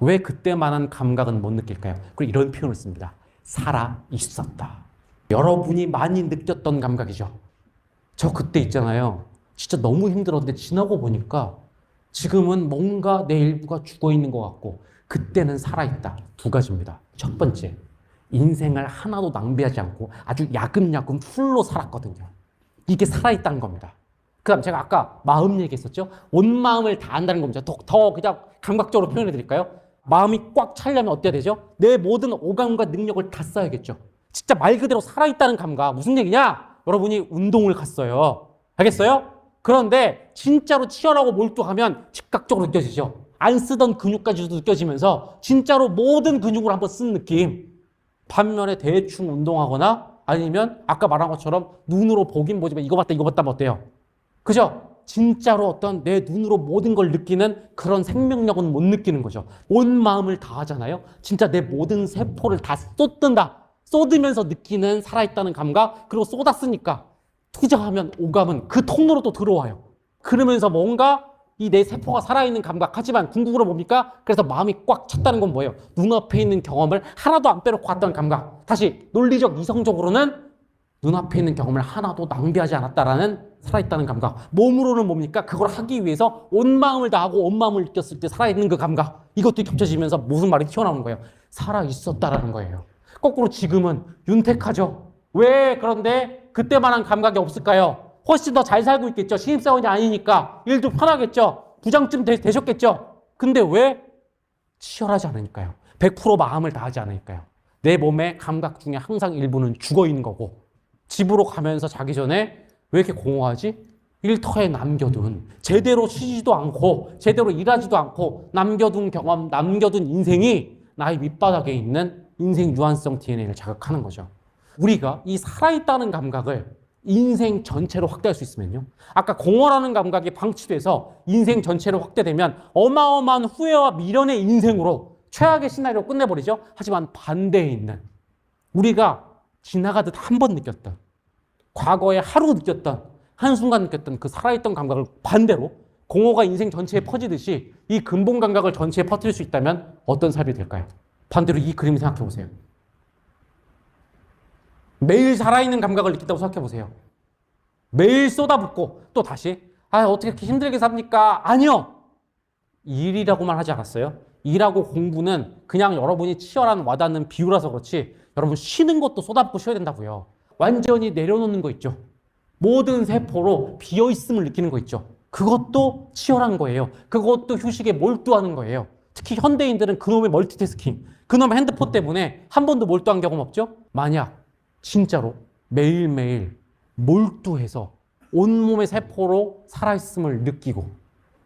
왜 그때만한 감각은 못 느낄까요? 그리고 이런 표현을 씁니다. 살아 있었다. 여러분이 많이 느꼈던 감각이죠. 저 그때 있잖아요. 진짜 너무 힘들었는데 지나고 보니까 지금은 뭔가 내 일부가 죽어 있는 것 같고 그때는 살아있다. 두 가지입니다. 첫 번째, 인생을 하나도 낭비하지 않고 아주 야금야금 풀로 살았거든요. 이게 살아있다는 겁니다. 그 다음 제가 아까 마음 얘기했었죠? 온 마음을 다한다는 겁니다. 더 그냥 감각적으로 표현해 드릴까요? 마음이 꽉 차려면 어때야 되죠? 내 모든 오감과 능력을 다 써야겠죠. 진짜 말 그대로 살아있다는 감각. 무슨 얘기냐? 여러분이 운동을 갔어요. 알겠어요? 그런데 진짜로 치열하고 몰두하면 즉각적으로 느껴지죠. 안 쓰던 근육까지도 느껴지면서 진짜로 모든 근육을 한번 쓴 느낌. 반면에 대충 운동하거나 아니면 아까 말한 것처럼 눈으로 보긴 보지만 이거 봤다 뭐 어때요? 그죠? 진짜로 어떤 내 눈으로 모든 걸 느끼는 그런 생명력은 못 느끼는 거죠. 온 마음을 다하잖아요. 진짜 내 모든 세포를 다 쏟으면서 느끼는 살아있다는 감각. 그리고 쏟았으니까 투자하면 오감은 그 통로로 또 들어와요. 그러면서 뭔가 이 내 세포가 살아있는 감각. 하지만 궁극으로 뭡니까? 그래서 마음이 꽉 찼다는 건 뭐예요? 눈앞에 있는 경험을 하나도 안 빼놓고 왔던 감각. 다시 논리적 이성적으로는 눈앞에 있는 경험을 하나도 낭비하지 않았다라는 살아있다는 감각. 몸으로는 뭡니까? 그걸 하기 위해서 온 마음을 다하고 온 마음을 느꼈을 때 살아있는 그 감각. 이것도 겹쳐지면서 무슨 말이 튀어나오는 거예요? 살아있었다라는 거예요. 거꾸로 지금은 윤택하죠. 왜 그런데 그때만한 감각이 없을까요? 훨씬 더 잘 살고 있겠죠. 신입사원이 아니니까 일도 편하겠죠. 부장쯤 되셨겠죠. 근데 왜 치열하지 않으니까요. 100% 마음을 다하지 않으니까요. 내 몸의 감각 중에 항상 일부는 죽어 있는 거고 집으로 가면서 자기 전에 왜 이렇게 공허하지? 일터에 남겨둔 제대로 쉬지도 않고 제대로 일하지도 않고 남겨둔 경험, 남겨둔 인생이 나의 밑바닥에 있는 인생 유한성 DNA를 자극하는 거죠. 우리가 이 살아있다는 감각을 인생 전체로 확대할 수 있으면요. 아까 공허라는 감각이 방치돼서 인생 전체로 확대되면 어마어마한 후회와 미련의 인생으로 최악의 시나리오 끝내버리죠. 하지만 반대에 있는 우리가 지나가듯 한 번 느꼈던 과거에 하루 느꼈던 한순간 느꼈던 그 살아있던 감각을 반대로 공허가 인생 전체에 퍼지듯이 이 근본 감각을 전체에 퍼뜨릴 수 있다면 어떤 삶이 될까요? 반대로 이 그림을 생각해 보세요. 매일 살아있는 감각을 느낀다고 생각해 보세요. 매일 쏟아붓고 또 다시 어떻게 이렇게 힘들게 삽니까? 아니요. 일이라고만 하지 않았어요. 일하고 공부는 그냥 여러분이 치열한 와닿는 비유라서 그렇지 여러분 쉬는 것도 쏟아붓고 쉬어야 된다고요. 완전히 내려놓는 거 있죠. 모든 세포로 비어있음을 느끼는 거 있죠. 그것도 치열한 거예요. 그것도 휴식에 몰두하는 거예요. 특히 현대인들은 그놈의 멀티태스킹, 그놈의 핸드폰 때문에 한 번도 몰두한 경험 없죠? 만약 진짜로 매일매일 몰두해서 온몸의 세포로 살아있음을 느끼고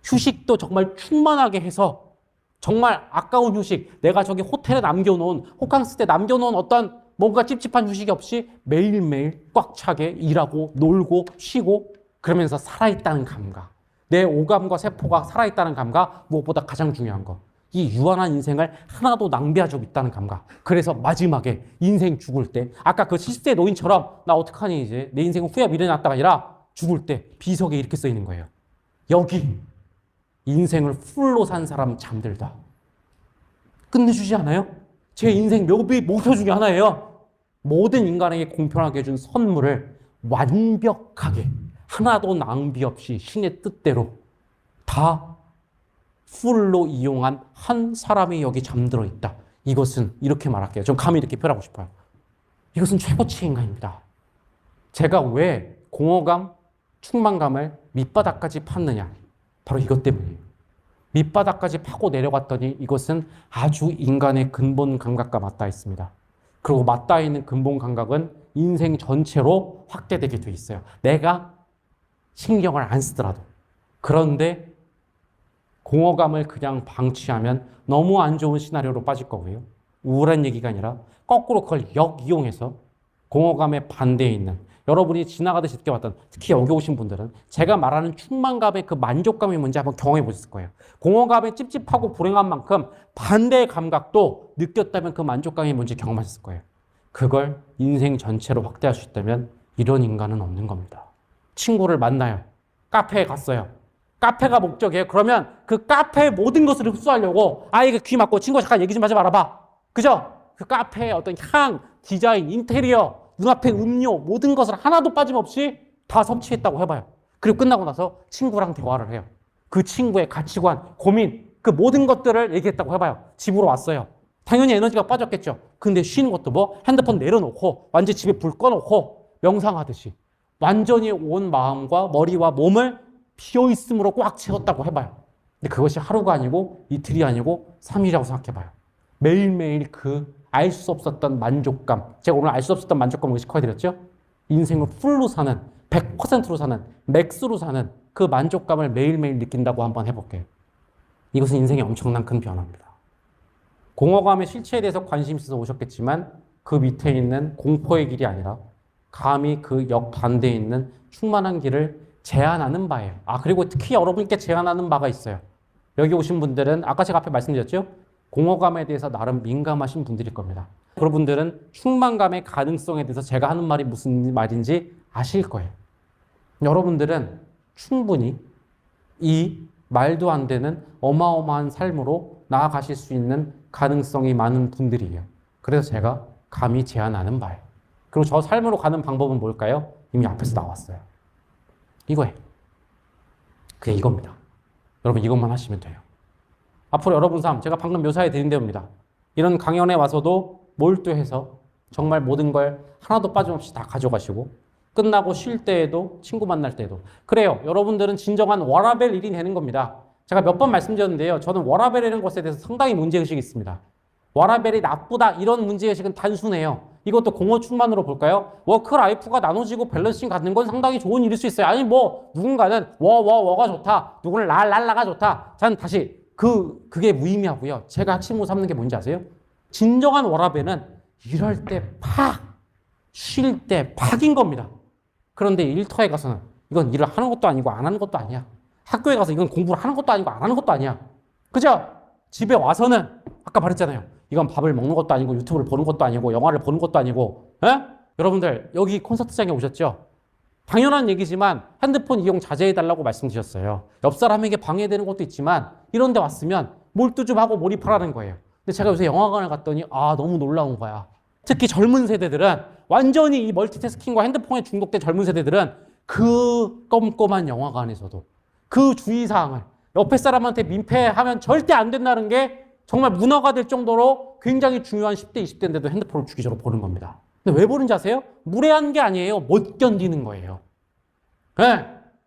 휴식도 정말 충만하게 해서 정말 아까운 휴식, 내가 저기 호텔에 남겨놓은, 호캉스 때 남겨놓은 어떤 뭔가 찝찝한 휴식이 없이 매일매일 꽉 차게 일하고 놀고 쉬고 그러면서 살아있다는 감각. 내 오감과 세포가 살아있다는 감각, 무엇보다 가장 중요한 거. 이 유한한 인생을 하나도 낭비하지 있다는 감각. 그래서 마지막에 인생 죽을 때 아까 그 70세 노인처럼 나 어떡하니 이제 내 인생은 후회가 미련났다가 아니라 죽을 때 비석에 이렇게 써 있는 거예요. 여기 인생을 풀로 산 사람 잠들다. 끝내주지 않아요? 제 인생 목표 중에 하나예요. 모든 인간에게 공평하게 해준 선물을 완벽하게 하나도 낭비 없이 신의 뜻대로 다 풀로 이용한 한 사람이 여기 잠들어 있다. 이것은 이렇게 말할게요. 좀 감히 이렇게 표현하고 싶어요. 이것은 최고치의 인간입니다. 제가 왜 공허감, 충만감을 밑바닥까지 팠느냐? 바로 이것 때문이에요. 밑바닥까지 파고 내려갔더니 이것은 아주 인간의 근본 감각과 맞닿아 있습니다. 그리고 맞닿아 있는 근본 감각은 인생 전체로 확대되게 돼 있어요. 내가 신경을 안 쓰더라도. 그런데 공허감을 그냥 방치하면 너무 안 좋은 시나리오로 빠질 거고요. 우울한 얘기가 아니라 거꾸로 그걸 역이용해서 공허감에 반대에 있는, 여러분이 지나가듯이 느껴봤던, 특히 여기 오신 분들은 제가 말하는 충만감의 그 만족감이 뭔지 한번 경험해 보셨을 거예요. 공허감에 찝찝하고 불행한 만큼 반대의 감각도 느꼈다면 그 만족감이 뭔지 경험하셨을 거예요. 그걸 인생 전체로 확대할 수 있다면 이런 인간은 없는 겁니다. 친구를 만나요. 카페에 갔어요. 카페가 목적이에요. 그러면 그 카페의 모든 것을 흡수하려고 이거 귀 막고 친구가 잠깐 얘기 좀 하지 말아봐. 그죠? 그 카페의 어떤 향, 디자인, 인테리어, 눈앞에 음료, 모든 것을 하나도 빠짐없이 다 섭취했다고 해봐요. 그리고 끝나고 나서 친구랑 대화를 해요. 그 친구의 가치관, 고민, 그 모든 것들을 얘기했다고 해봐요. 집으로 왔어요. 당연히 에너지가 빠졌겠죠. 근데 쉬는 것도 뭐 핸드폰 내려놓고 완전히 집에 불 꺼놓고 명상하듯이 완전히 온 마음과 머리와 몸을 비어있음으로 꽉 채웠다고 해봐요. 근데 그것이 하루가 아니고 이틀이 아니고 3일이라고 생각해봐요. 매일매일 그 알 수 없었던 만족감, 제가 오늘 알 수 없었던 만족감을 의식해드렸죠? 인생을 풀로 사는, 100%로 사는, 맥스로 사는 그 만족감을 매일매일 느낀다고 한번 해볼게요. 이것은 인생의 엄청난 큰 변화입니다. 공허감의 실체에 대해서 관심 있어서 오셨겠지만 그 밑에 있는 공포의 길이 아니라 감히 그 역반대에 있는 충만한 길을 제안하는 바예요. 그리고 특히 여러분께 제안하는 바가 있어요. 여기 오신 분들은 아까 제가 앞에 말씀드렸죠? 공허감에 대해서 나름 민감하신 분들일 겁니다. 그분들은 충만감의 가능성에 대해서 제가 하는 말이 무슨 말인지 아실 거예요. 여러분들은 충분히 이 말도 안 되는 어마어마한 삶으로 나아가실 수 있는 가능성이 많은 분들이에요. 그래서 제가 감히 제안하는 바예요. 그리고 저 삶으로 가는 방법은 뭘까요? 이미 앞에서 나왔어요. 이거예요. 그게 이겁니다. 여러분 이것만 하시면 돼요. 앞으로 여러분 삶, 제가 방금 묘사해 드린 대로입니다. 이런 강연에 와서도 몰두해서 정말 모든 걸 하나도 빠짐없이 다 가져가시고 끝나고 쉴 때에도 친구 만날 때에도 그래요. 여러분들은 진정한 워라밸 일이 되는 겁니다. 제가 몇 번 말씀드렸는데요. 저는 워라밸이라는 것에 대해서 상당히 문제의식이 있습니다. 워라밸이 나쁘다 이런 문제의식은 단순해요. 이것도 공허 충만으로 볼까요? 워크라이프가 나눠지고 밸런싱 갖는 건 상당히 좋은 일일 수 있어요. 아니 뭐 누군가는 워가 좋다. 누구는 랄라가 좋다. 저는 다시 그게 무의미하고요. 제가 핵심으로 삼는 게 뭔지 아세요? 진정한 워라밸은 이럴 때 팍, 쉴 때 팍인 겁니다. 그런데 일터에 가서는 이건 일을 하는 것도 아니고 안 하는 것도 아니야. 학교에 가서 이건 공부를 하는 것도 아니고 안 하는 것도 아니야. 그죠? 집에 와서는 아까 말했잖아요. 이건 밥을 먹는 것도 아니고 유튜브를 보는 것도 아니고 영화를 보는 것도 아니고 여러분들 여기 콘서트장에 오셨죠? 당연한 얘기지만 핸드폰 이용 자제해달라고 말씀드렸어요. 옆 사람에게 방해되는 것도 있지만 이런 데 왔으면 몰두 좀 하고 몰입하라는 거예요. 근데 제가 요새 영화관을 갔더니 너무 놀라운 거야. 특히 젊은 세대들은 완전히 이 멀티태스킹과 핸드폰에 중독된 젊은 세대들은 그 껌껌한 영화관에서도 그 주의사항을 옆에 사람한테 민폐하면 절대 안 된다는 게 정말 문화가 될 정도로 굉장히 중요한 10대, 20대인데도 핸드폰을 주기적으로 보는 겁니다. 근데 왜 보는지 아세요? 무례한 게 아니에요. 못 견디는 거예요. 네,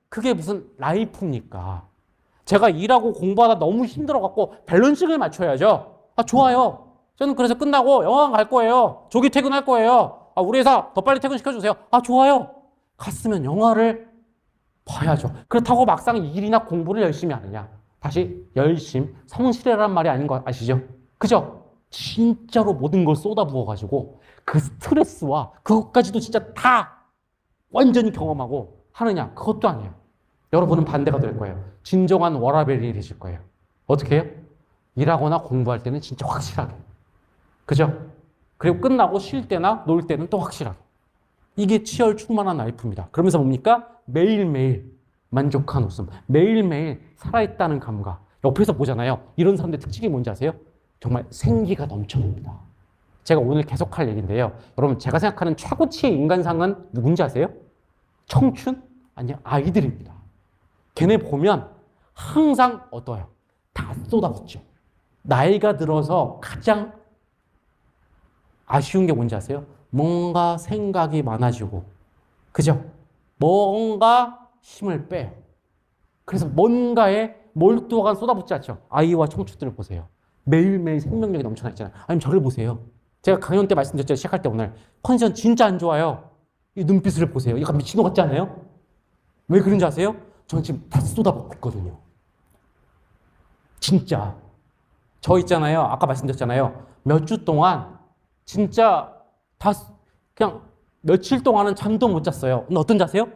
그게 무슨 라이프입니까? 제가 일하고 공부하다 너무 힘들어갖고 밸런싱을 맞춰야죠. 좋아요. 저는 그래서 끝나고 영화관 갈 거예요. 조기 퇴근할 거예요. 우리 회사 더 빨리 퇴근시켜주세요. 좋아요. 갔으면 영화를 봐야죠. 그렇다고 막상 일이나 공부를 열심히 하느냐. 다시 열심, 성실해라는 말이 아닌 거 아시죠? 그죠? 진짜로 모든 걸 쏟아부어가지고 그 스트레스와 그것까지도 진짜 다 완전히 경험하고 하느냐. 그것도 아니에요. 여러분은 반대가 될 거예요. 진정한 워라밸이 되실 거예요. 어떻게 해요? 일하거나 공부할 때는 진짜 확실하게. 그죠? 그리고 끝나고 쉴 때나 놀 때는 또 확실하게. 이게 치열 충만한 라이프입니다. 그러면서 뭡니까? 매일매일 만족한 웃음, 매일매일 살아있다는 감각. 옆에서 보잖아요. 이런 사람들의 특징이 뭔지 아세요? 정말 생기가 넘쳐납니다. 제가 오늘 계속할 얘기인데요. 여러분 제가 생각하는 최고치의 인간상은 누군지 아세요? 청춘? 아니요, 아이들입니다. 걔네 보면 항상 어떠해요? 다 쏟아붓죠. 나이가 들어서 가장 아쉬운 게 뭔지 아세요? 뭔가 생각이 많아지고, 그죠? 뭔가 힘을 빼요. 그래서 뭔가에 몰두하게 쏟아붓지 않죠. 아이와 청춘들을 보세요. 매일매일 생명력이 넘쳐나 있잖아요. 아니면 저를 보세요. 제가 강연 때 말씀드렸죠. 시작할 때 오늘. 컨디션 진짜 안 좋아요. 이 눈빛을 보세요. 약간 미친놈 같지 않아요? 왜 그런지 아세요? 저는 지금 다 쏟아붓고 있거든요. 진짜. 저 있잖아요. 아까 말씀드렸잖아요. 몇 주 동안 진짜 다 그냥 며칠 동안은 잠도 못 잤어요. 근데 어떤 자세요?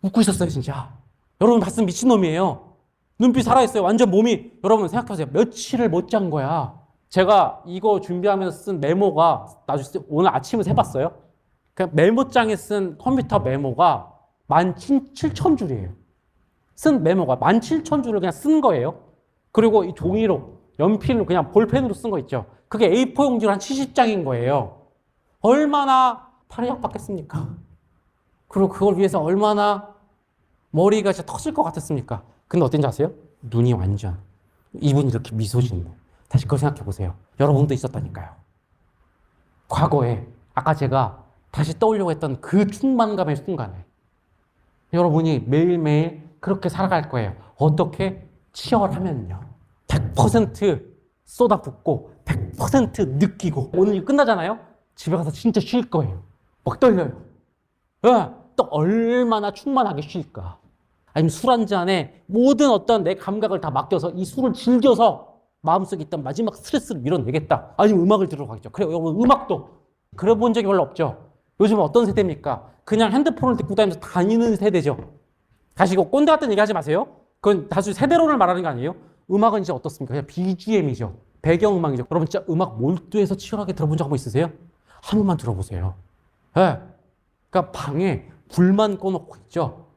웃고 있었어요, 진짜. 여러분 봤으면 미친놈이에요. 눈빛 살아있어요. 완전 몸이. 여러분 생각하세요. 며칠을 못 잔 거야. 제가 이거 준비하면서 쓴 메모가 나중에 오늘 아침에 해봤어요. 그냥 메모장에 쓴 컴퓨터 메모가 17,000줄이에요. 쓴 메모가 17,000줄을 그냥 쓴 거예요. 그리고 이 종이로, 연필로 그냥 볼펜으로 쓴 거 있죠. 그게 A4 용지로 한 70장인 거예요. 얼마나 팔이 아팠겠습니까? 그리고 그걸 위해서 얼마나 머리가 진짜 터질 것 같았습니까? 근데 어떤지 아세요? 눈이 완전. 이분이 이렇게 미소 짓는. 다시 그걸 생각해 보세요. 여러분도 있었다니까요. 과거에 아까 제가 다시 떠오려고 했던 그 충만감의 순간에 여러분이 매일매일 그렇게 살아갈 거예요. 어떻게? 치열하면요. 100% 쏟아붓고 100% 느끼고 오늘 끝나잖아요. 집에 가서 진짜 쉴 거예요. 막 떨려요. 또 얼마나 충만하게 쉴까. 아니면 술 한 잔에 모든 어떤 내 감각을 다 맡겨서 이 술을 즐겨서 마음속에 있던 마지막 스트레스를 밀어내겠다. 아니면 음악을 들으러 가겠죠. 그래요. 여러분 음악도 그래 본 적이 별로 없죠. 요즘은 어떤 세대입니까? 그냥 핸드폰을 듣고 다니면서 다니는 세대죠. 다시 이거 꼰대 같은 얘기 하지 마세요. 그건 다시 세대론을 말하는 게 아니에요. 음악은 이제 어떻습니까? 그냥 BGM이죠. 배경음악이죠. 여러분 진짜 음악 몰두해서 치열하게 들어본 적 한번 있으세요? 한 번만 들어보세요. 네. 그러니까 방에 불만 꺼놓고 있죠.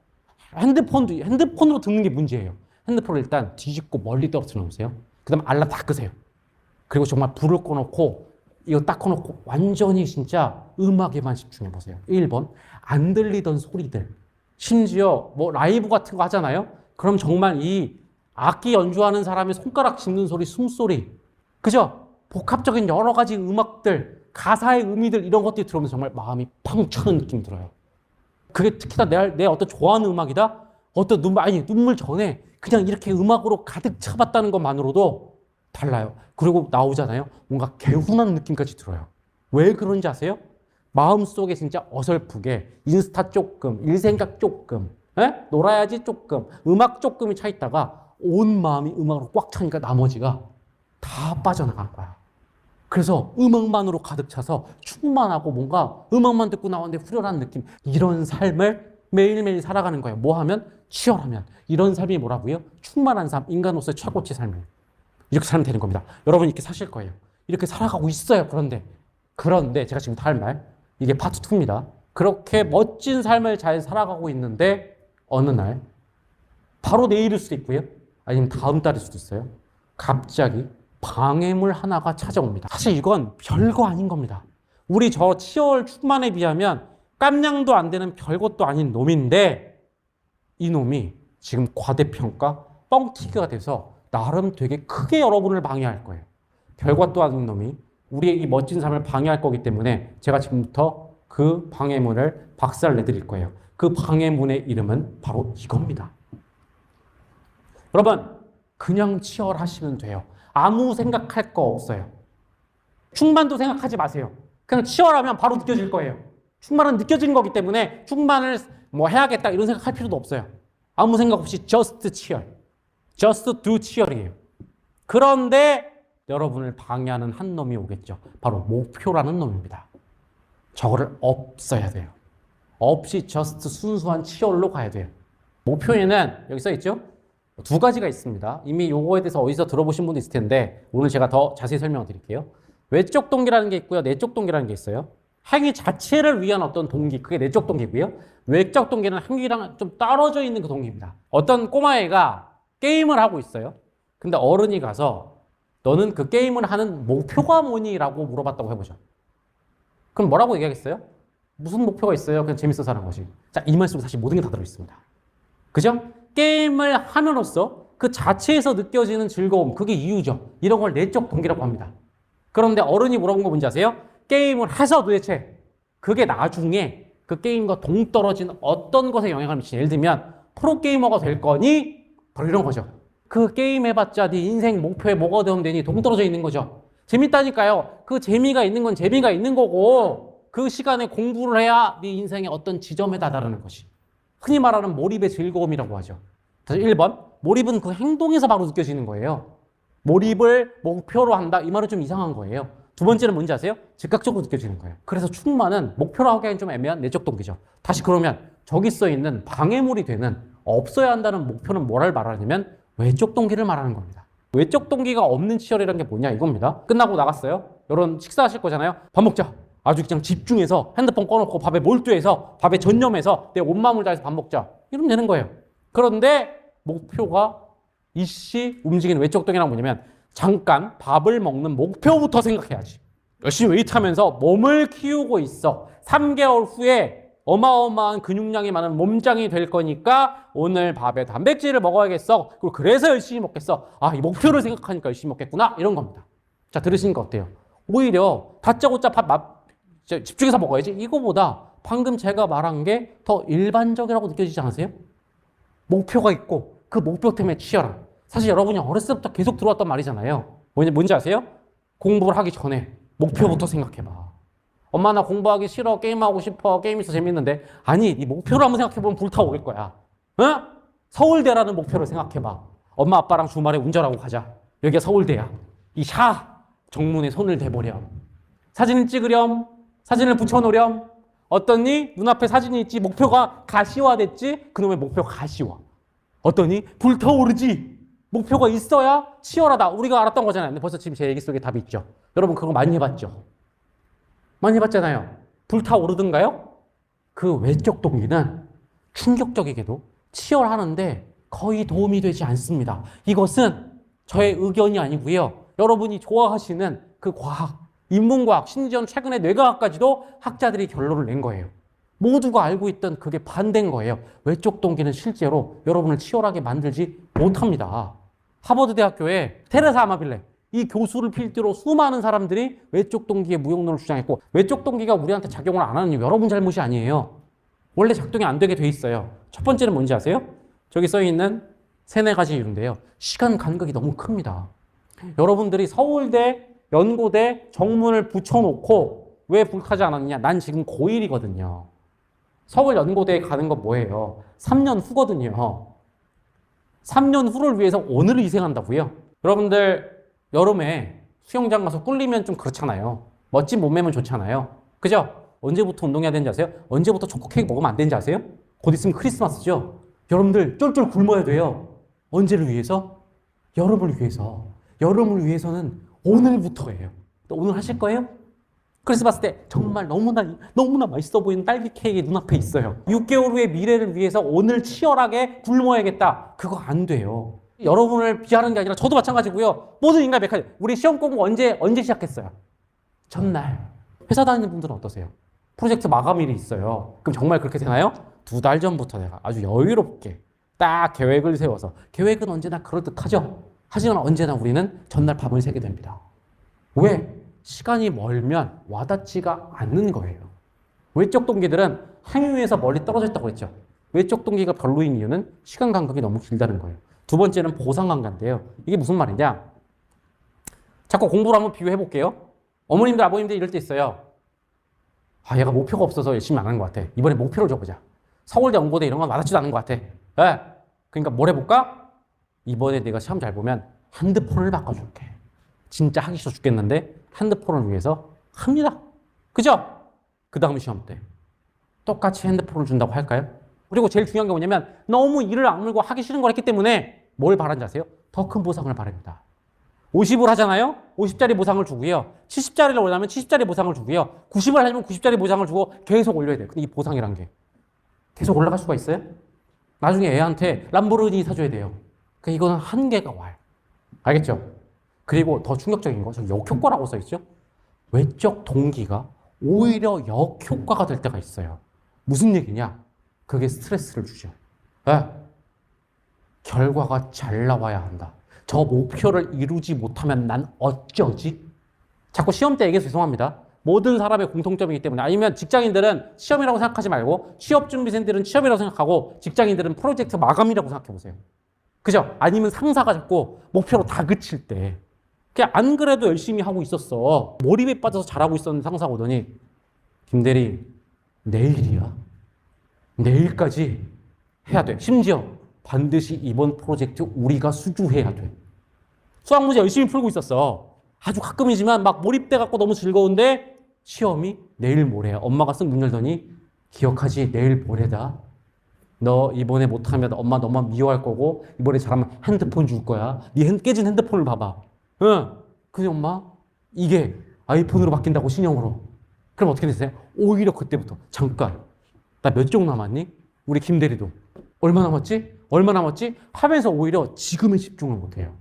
핸드폰으로 듣는 게 문제예요. 핸드폰을 일단 뒤집고 멀리 떨어뜨려 놓으세요. 그 다음에 알람 다 끄세요. 그리고 정말 불을 꺼놓고 이거 딱 꺼놓고 완전히 진짜 음악에만 집중해 보세요. 1번 안 들리던 소리들, 심지어 뭐 라이브 같은 거 하잖아요. 그럼 정말 이 악기 연주하는 사람의 손가락 짚는 소리, 숨소리, 그죠? 복합적인 여러 가지 음악들, 가사의 의미들 이런 것들이 들어오면서 정말 마음이 팡 차는 느낌이 들어요. 그게 특히나 내 어떤 좋아하는 음악이다? 어떤 눈물 전에 그냥 이렇게 음악으로 가득 차봤다는 것만으로도 달라요. 그리고 나오잖아요. 뭔가 개운한 느낌까지 들어요. 왜 그런지 아세요? 마음속에 진짜 어설프게 인스타 조금, 일생각 조금, 놀아야지 조금, 음악 조금이 차 있다가 온 마음이 음악으로 꽉 차니까 나머지가 다 빠져나간 거야. 그래서 음악만으로 가득 차서 충만하고 뭔가 음악만 듣고 나왔는데 후련한 느낌. 이런 삶을 매일매일 살아가는 거예요. 뭐 하면? 치열하면. 이런 삶이 뭐라고요? 충만한 삶, 인간으로서의 최고치 삶을. 이렇게 살면 되는 겁니다. 여러분 이렇게 사실 거예요. 이렇게 살아가고 있어요. 그런데 제가 지금 다 할 말, 이게 파트 2입니다. 그렇게 멋진 삶을 잘 살아가고 있는데 어느 날, 바로 내일일 수도 있고요. 아니면 다음 달일 수도 있어요. 갑자기 방해물 하나가 찾아옵니다. 사실 이건 별거 아닌 겁니다. 우리 저 치열 충만에 비하면 깜냥도 안 되는 별것도 아닌 놈인데 이 놈이 지금 과대평가, 뻥튀기가 돼서 나름 되게 크게 여러분을 방해할 거예요. 별것도 아닌 놈이 우리의 이 멋진 삶을 방해할 거기 때문에 제가 지금부터 그 방해문을 박살 내드릴 거예요. 그 방해문의 이름은 바로 이겁니다. 여러분 그냥 치열하시면 돼요. 아무 생각할 거 없어요. 충만도 생각하지 마세요. 그냥 치열하면 바로 느껴질 거예요. 충만은 느껴지는 거기 때문에 충만을 뭐 해야겠다 이런 생각할 필요도 없어요. 아무 생각 없이 just 치열. just do 치열이에요. 그런데 여러분을 방해하는 한 놈이 오겠죠. 바로 목표라는 놈입니다. 저거를 없애야 돼요. 없이 just 순수한 치열로 가야 돼요. 목표에는 여기 써 있죠? 두 가지가 있습니다. 이미 요거에 대해서 어디서 들어보신 분도 있을 텐데 오늘 제가 더 자세히 설명을 드릴게요. 외적 동기라는 게 있고요. 내적 동기라는 게 있어요. 행위 자체를 위한 어떤 동기, 그게 내적 동기고요. 외적 동기는 행위랑 좀 떨어져 있는 그 동기입니다. 어떤 꼬마애가 게임을 하고 있어요. 근데 어른이 가서 너는 그 게임을 하는 목표가 뭐니? 라고 물어봤다고 해보죠. 그럼 뭐라고 얘기하겠어요? 무슨 목표가 있어요? 그냥 재밌어서 하는 것이. 자, 이 말 속에 사실 모든 게 다 들어있습니다. 그죠? 게임을 함으로써 그 자체에서 느껴지는 즐거움, 그게 이유죠. 이런 걸 내적 동기라고 합니다. 그런데 어른이 물어본 거 뭔지 아세요? 게임을 해서 도대체 그게 나중에 그 게임과 동떨어진 어떤 것에 영향을 미치냐. 예를 들면 프로게이머가 될 거니? 바로 이런 거죠. 그 게임 해봤자 네 인생 목표에 뭐가 되면 되니? 동떨어져 있는 거죠. 재밌다니까요. 그 재미가 있는 건 재미가 있는 거고 그 시간에 공부를 해야 네 인생의 어떤 지점에 다다르는 것이. 흔히 말하는 몰입의 즐거움이라고 하죠. 그래서 1번, 몰입은 그 행동에서 바로 느껴지는 거예요. 몰입을 목표로 한다. 이 말은 좀 이상한 거예요. 두 번째는 뭔지 아세요? 즉각적으로 느껴지는 거예요. 그래서 충만은 목표로 하기에는 좀 애매한 내적 동기죠. 다시 그러면 저기 써 있는 방해물이 되는 없어야 한다는 목표는 뭐를 말하냐면 외적 동기를 말하는 겁니다. 외적 동기가 없는 치열이라는 게 뭐냐 이겁니다. 끝나고 나갔어요. 여러분 식사하실 거잖아요. 밥 먹자. 아주 그냥 집중해서 핸드폰 꺼놓고 밥에 몰두해서 밥에 전념해서 내 온 마음을 다해서 밥 먹자. 이러면 되는 거예요. 그런데 목표가 이씨 움직이는 외적 동기란 뭐냐면 잠깐 밥을 먹는 목표부터 생각해야지. 열심히 웨이트하면서 몸을 키우고 있어. 3개월 후에 어마어마한 근육량이 많은 몸짱이 될 거니까 오늘 밥에 단백질을 먹어야겠어. 그리고 그래서 열심히 먹겠어. 아, 이 목표를 생각하니까 열심히 먹겠구나. 이런 겁니다. 자, 들으시니까 어때요? 오히려 다짜고짜 집중해서 먹어야지. 이거보다 방금 제가 말한 게 더 일반적이라고 느껴지지 않으세요? 목표가 있고 그 목표 때문에 치열함. 사실 여러분이 어렸을 때부터 계속 들어왔던 말이잖아요. 뭔지 아세요? 공부를 하기 전에 목표부터 생각해봐. 엄마 나 공부하기 싫어. 게임하고 싶어. 게임 있어 재밌는데. 아니 이 목표를 한번 생각해보면 불타오를 거야. 어? 서울대라는 목표를 생각해봐. 엄마 아빠랑 주말에 운전하고 가자. 여기가 서울대야. 이 정문에 손을 대보렴. 사진을 찍으렴. 사진을 붙여놓으렴. 어떠니? 눈앞에 사진이 있지. 목표가 가시화됐지. 그놈의 목표가 가시화. 어떠니? 불타오르지. 목표가 있어야 치열하다. 우리가 알았던 거잖아요. 근데 벌써 지금 제 얘기 속에 답이 있죠. 여러분 그거 많이 해봤죠? 많이 해봤잖아요. 불타오르던가요? 그 외적 동기는 충격적이게도 치열하는데 거의 도움이 되지 않습니다. 이것은 저의 의견이 아니고요. 여러분이 좋아하시는 그 과학, 인문과학, 심지어는 최근에 뇌과학까지도 학자들이 결론을 낸 거예요. 모두가 알고 있던 그게 반대인 거예요. 외적 동기는 실제로 여러분을 치열하게 만들지 못합니다. 하버드 대학교에 테레사 아마빌레 이 교수를 필두로 수많은 사람들이 외적 동기의 무용론을 주장했고 외적 동기가 우리한테 작용을 안 하는 이유 여러분 잘못이 아니에요. 원래 작동이 안 되게 돼 있어요. 첫 번째는 뭔지 아세요? 저기 써 있는 3-4가지 이유인데요. 시간 간격이 너무 큽니다. 여러분들이 서울대, 연고대 정문을 붙여놓고 왜 불타지 않았느냐? 난 지금 고1이거든요. 서울 연고대에 가는 건 뭐예요? 3년 후거든요. 3년 후를 위해서 오늘을 희생한다고요? 여러분들 여름에 수영장 가서 꿀리면 좀 그렇잖아요. 멋진 몸매면 좋잖아요. 그죠? 언제부터 운동해야 되는지 아세요? 언제부터 초코 케이크 먹으면 안 되는지 아세요? 곧 있으면 크리스마스죠? 여러분들 쫄쫄 굶어야 돼요. 언제를 위해서? 여름을 위해서. 여름을 위해서는 오늘부터예요. 또 오늘 하실 거예요? 크리스마스 때 정말 너무나 맛있어 보이는 딸기 케이크 눈앞에 있어요. 6개월 후의 미래를 위해서 오늘 치열하게 굶어야겠다. 그거 안 돼요. 여러분을 비하는 게 아니라 저도 마찬가지고요. 모든 인간 메커니즘. 우리 시험 공부 언제 시작했어요? 전날. 회사 다니는 분들은 어떠세요? 프로젝트 마감일이 있어요. 그럼 정말 그렇게 되나요? 2달 전부터 내가 아주 여유롭게 딱 계획을 세워서. 계획은 언제나 그럴듯하죠. 하지만 언제나 우리는 전날 밤을 새게 됩니다. 왜? 시간이 멀면 와닿지가 않는 거예요. 외적 동기들은 행위에서 멀리 떨어져 있다고 그랬죠. 외적 동기가 별로인 이유는 시간 간격이 너무 길다는 거예요. 두 번째는 보상 관계인데요. 이게 무슨 말이냐? 자꾸 공부를 한번 비교해 볼게요. 어머님들, 아버님들 이럴 때 있어요. 아, 얘가 목표가 없어서 열심히 안 하는 것 같아. 이번에 목표를 줘보자. 서울대, 연고대 이런 건 와닿지도 않은 것 같아. 네. 그러니까 뭘 해볼까? 이번에 내가 시험 잘 보면 핸드폰을 바꿔줄게. 진짜 하기 싫어 죽겠는데 핸드폰을 위해서 합니다. 그죠? 그 다음 시험 때 똑같이 핸드폰을 준다고 할까요? 그리고 제일 중요한 게 뭐냐면 너무 이를 악물고 하기 싫은 걸 했기 때문에 뭘 바란지 아세요? 더 큰 보상을 바랍니다. 50을 하잖아요? 50짜리 보상을 주고요. 70짜리를 원하면 70짜리 보상을 주고요. 90을 하려면 90짜리 보상을 주고 계속 올려야 돼요. 근데 이 보상이란 게 계속 올라갈 수가 있어요? 나중에 애한테 람보르기니 사줘야 돼요. 그러니까 이거는 한계가 와요. 알겠죠? 그리고 더 충격적인 거, 저기 역효과라고 써있죠? 외적 동기가 오히려 역효과가 될 때가 있어요. 무슨 얘기냐? 그게 스트레스를 주죠. 네. 결과가 잘 나와야 한다. 저 목표를 이루지 못하면 난 어쩌지? 자꾸 시험 때 얘기해서 죄송합니다. 모든 사람의 공통점이기 때문에. 아니면 직장인들은 시험이라고 생각하지 말고 취업준비생들은 취업이라고 생각하고 직장인들은 프로젝트 마감이라고 생각해 보세요. 그죠? 아니면 상사가 자꾸 목표로 다그칠 때 그냥 안 그래도 열심히 하고 있었어. 몰입에 빠져서 잘하고 있었는데 상사가 오더니 김대리 내일이야. 내일까지 해야 돼. 심지어 반드시 이번 프로젝트 우리가 수주해야 돼. 수학 문제 열심히 풀고 있었어. 아주 가끔이지만 막 몰입돼 갖고 너무 즐거운데 시험이 내일 모레야. 엄마가 쓱 문 열더니 기억하지? 내일 모레다. 너 이번에 못하면 엄마 너만 미워할 거고 이번에 잘하면 핸드폰 줄 거야. 네 깨진 핸드폰을 봐봐. 응. 근데 엄마 이게 아이폰으로 바뀐다고 신형으로. 그럼 어떻게 되세요? 오히려 그때부터 잠깐 나 몇 종 남았니? 우리 김대리도 얼마 남았지? 얼마 남았지? 하면서 오히려 지금에 집중을 못해요.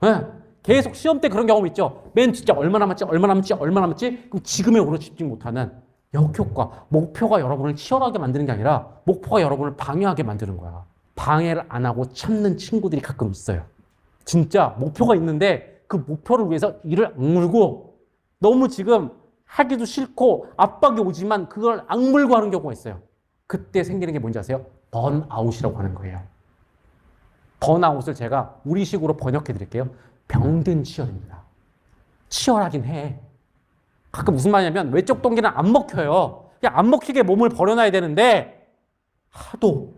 응. 계속 시험 때 그런 경험 있죠. 맨 진짜 얼마 남았지? 얼마 남았지? 얼마 남았지? 그럼 지금에 오히려 집중 못하는 역효과. 목표가 여러분을 치열하게 만드는 게 아니라 목표가 여러분을 방해하게 만드는 거야. 방해를 안 하고 참는 친구들이 가끔 있어요. 진짜 목표가 있는데 그 목표를 위해서 이를 악물고 너무 지금 하기도 싫고 압박이 오지만 그걸 악물고 하는 경우가 있어요. 그때 생기는 게 뭔지 아세요? 번아웃이라고 하는 거예요. 번아웃을 제가 우리식으로 번역해 드릴게요. 병든 치열입니다. 치열하긴 해. 가끔 무슨 말이냐면 외적 동기는 안 먹혀요. 그냥 안 먹히게 몸을 버려놔야 되는데 하도